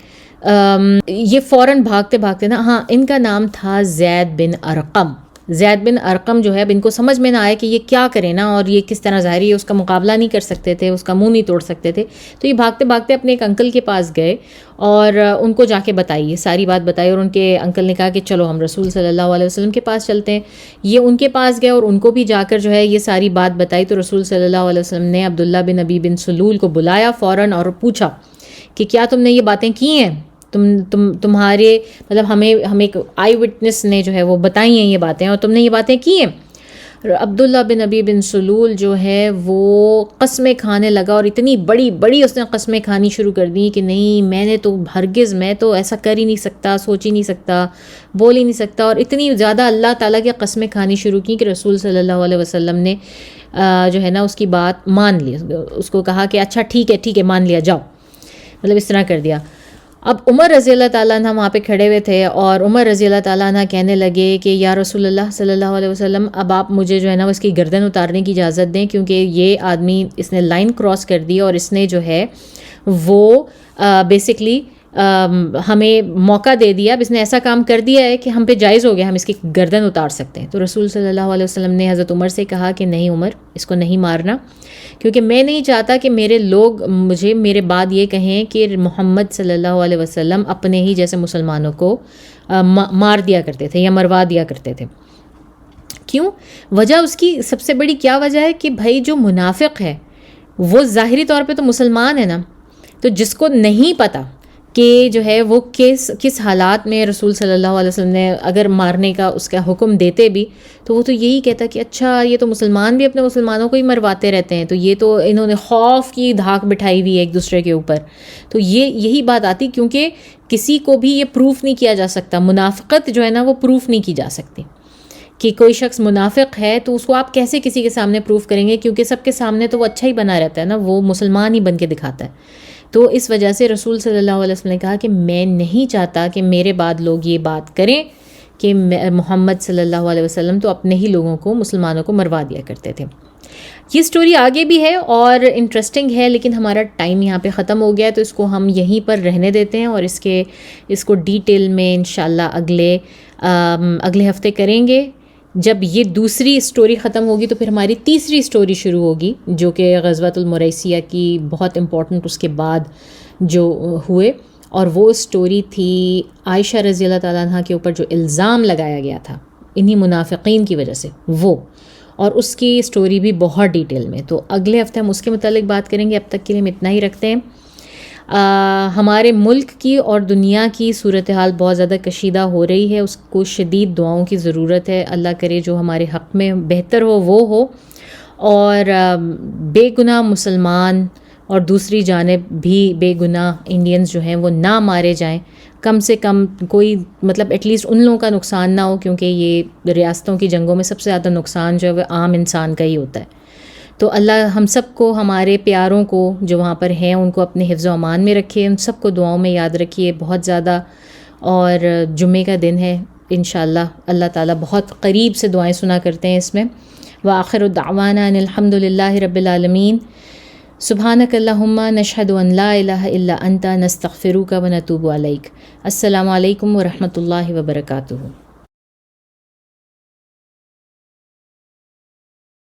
یہ فوراً بھاگتے بھاگتے نا، ہاں ان کا نام تھا زید بن ارقم. زید بن ارقم جو ہے اب ان کو سمجھ میں نہ آیا کہ یہ کیا کرے نا، اور یہ کس طرح ظاہری اس کا مقابلہ نہیں کر سکتے تھے، اس کا منہ نہیں توڑ سکتے تھے. تو یہ بھاگتے بھاگتے اپنے ایک انکل کے پاس گئے اور ان کو جا کے بتائی، ساری بات بتائی، اور ان کے انکل نے کہا کہ چلو ہم رسول صلی اللہ علیہ وسلم کے پاس چلتے ہیں. یہ ان کے پاس گئے اور ان کو بھی جا کر جو ہے یہ ساری بات بتائی. تو رسول صلی اللہ علیہ وسلم نے عبداللہ بن ابی بن سلول کو بلایا فوراً اور پوچھا کہ کیا تم نے یہ باتیں کی ہیں، تمہارے مطلب ہمیں ایک آئی وٹنس نے جو ہے وہ بتائی ہیں یہ باتیں، اور تم نے یہ باتیں کی ہیں. عبداللہ بن ابی بن سلول جو ہے وہ قسمیں کھانے لگا، اور اتنی بڑی بڑی اس نے قسمیں کھانی شروع کر دی کہ نہیں میں نے تو ہرگز، میں تو ایسا کر ہی نہیں سکتا، سوچ ہی نہیں سکتا، بول ہی نہیں سکتا. اور اتنی زیادہ اللہ تعالیٰ کی قسمیں کھانی شروع کی کہ رسول صلی اللہ علیہ وسلم نے جو ہے نا اس کی بات مان لی، اس کو کہا کہ اچھا ٹھیک ہے مان لیا، جاؤ، مطلب اس طرح کر دیا. اب عمر رضی اللہ تعالیٰ عنہ وہاں پہ کھڑے ہوئے تھے، اور عمر رضی اللہ تعالیٰ عنہ کہنے لگے کہ یا رسول اللہ صلی اللہ علیہ وسلم اب آپ مجھے جو ہے نا اس کی گردن اتارنے کی اجازت دیں، کیونکہ یہ آدمی اس نے لائن کراس کر دی اور اس نے جو ہے وہ بیسکلی ہمیں موقع دے دیا، اب اس نے ایسا کام کر دیا ہے کہ ہم پہ جائز ہو گیا، ہم اس کی گردن اتار سکتے ہیں. تو رسول صلی اللہ علیہ وسلم نے حضرت عمر سے کہا کہ نہیں عمر، اس کو نہیں مارنا، کیونکہ میں نہیں چاہتا کہ میرے لوگ مجھے میرے بعد یہ کہیں کہ محمد صلی اللہ علیہ وسلم اپنے ہی جیسے مسلمانوں کو مار دیا کرتے تھے یا مروا دیا کرتے تھے. کیوں؟ وجہ اس کی سب سے بڑی کیا وجہ ہے کہ بھائی جو منافق ہے وہ ظاہری طور پہ تو مسلمان ہے نا، تو جس کو نہیں پتہ کہ جو ہے وہ کس حالات میں رسول صلی اللہ علیہ وسلم نے اگر مارنے کا اس کا حکم دیتے بھی تو وہ تو یہی کہتا کہ اچھا یہ تو مسلمان بھی اپنے مسلمانوں کو ہی مرواتے رہتے ہیں، تو یہ تو انہوں نے خوف کی دھاک بٹھائی ہوئی ہے ایک دوسرے کے اوپر. تو یہی بات آتی، کیونکہ کسی کو بھی یہ پروف نہیں کیا جا سکتا، منافقت جو ہے نا وہ پروف نہیں کی جا سکتی کہ کوئی شخص منافق ہے تو اس کو آپ کیسے کسی کے سامنے پروف کریں گے، کیونکہ سب کے سامنے تو وہ اچھا ہی بنا رہتا ہے نا، وہ مسلمان ہی بن کے دکھاتا ہے. تو اس وجہ سے رسول صلی اللہ علیہ وسلم نے کہا کہ میں نہیں چاہتا کہ میرے بعد لوگ یہ بات کریں کہ محمد صلی اللہ علیہ وسلم تو اپنے ہی لوگوں کو، مسلمانوں کو مروا دیا کرتے تھے. یہ سٹوری آگے بھی ہے اور انٹرسٹنگ ہے، لیکن ہمارا ٹائم یہاں پہ ختم ہو گیا، تو اس کو ہم یہیں پر رہنے دیتے ہیں اور اس کو ڈیٹیل میں انشاءاللہ اگلے ہفتے کریں گے. جب یہ دوسری سٹوری ختم ہوگی تو پھر ہماری تیسری سٹوری شروع ہوگی، جو کہ غزوۃ المریسیہ کی بہت امپورٹنٹ اس کے بعد جو ہوئے، اور وہ سٹوری تھی عائشہ رضی اللہ تعالیٰ عنہ کے اوپر جو الزام لگایا گیا تھا انہی منافقین کی وجہ سے، وہ، اور اس کی سٹوری بھی بہت ڈیٹیل میں. تو اگلے ہفتے ہم اس کے متعلق بات کریں گے. اب تک کے لیے ہم اتنا ہی رکھتے ہیں. ہمارے ملک کی اور دنیا کی صورتحال بہت زیادہ کشیدہ ہو رہی ہے، اس کو شدید دعاؤں کی ضرورت ہے. اللہ کرے جو ہمارے حق میں بہتر وہ ہو، اور بے گناہ مسلمان اور دوسری جانب بھی بے گناہ انڈینز جو ہیں وہ نہ مارے جائیں، کم سے کم کوئی مطلب ایٹ لیسٹ ان لوگوں کا نقصان نہ ہو، کیونکہ یہ ریاستوں کی جنگوں میں سب سے زیادہ نقصان جو ہے وہ عام انسان کا ہی ہوتا ہے. تو اللہ ہم سب کو، ہمارے پیاروں کو جو وہاں پر ہیں ان کو اپنے حفظ و امان میں رکھے، ان سب کو دعاؤں میں یاد رکھیے بہت زیادہ. اور جمعے کا دن ہے انشاءاللہ، اللہ تعالیٰ بہت قریب سے دعائیں سنا کرتے ہیں اس میں. وآخر دعوانا ان الحمد للہ رب العالمین. سبحانک اللہم نشہد ان لا الہ الا انت نستغفرک و نتوب الیک۔ السلام علیکم ورحمۃ اللہ وبرکاتہ۔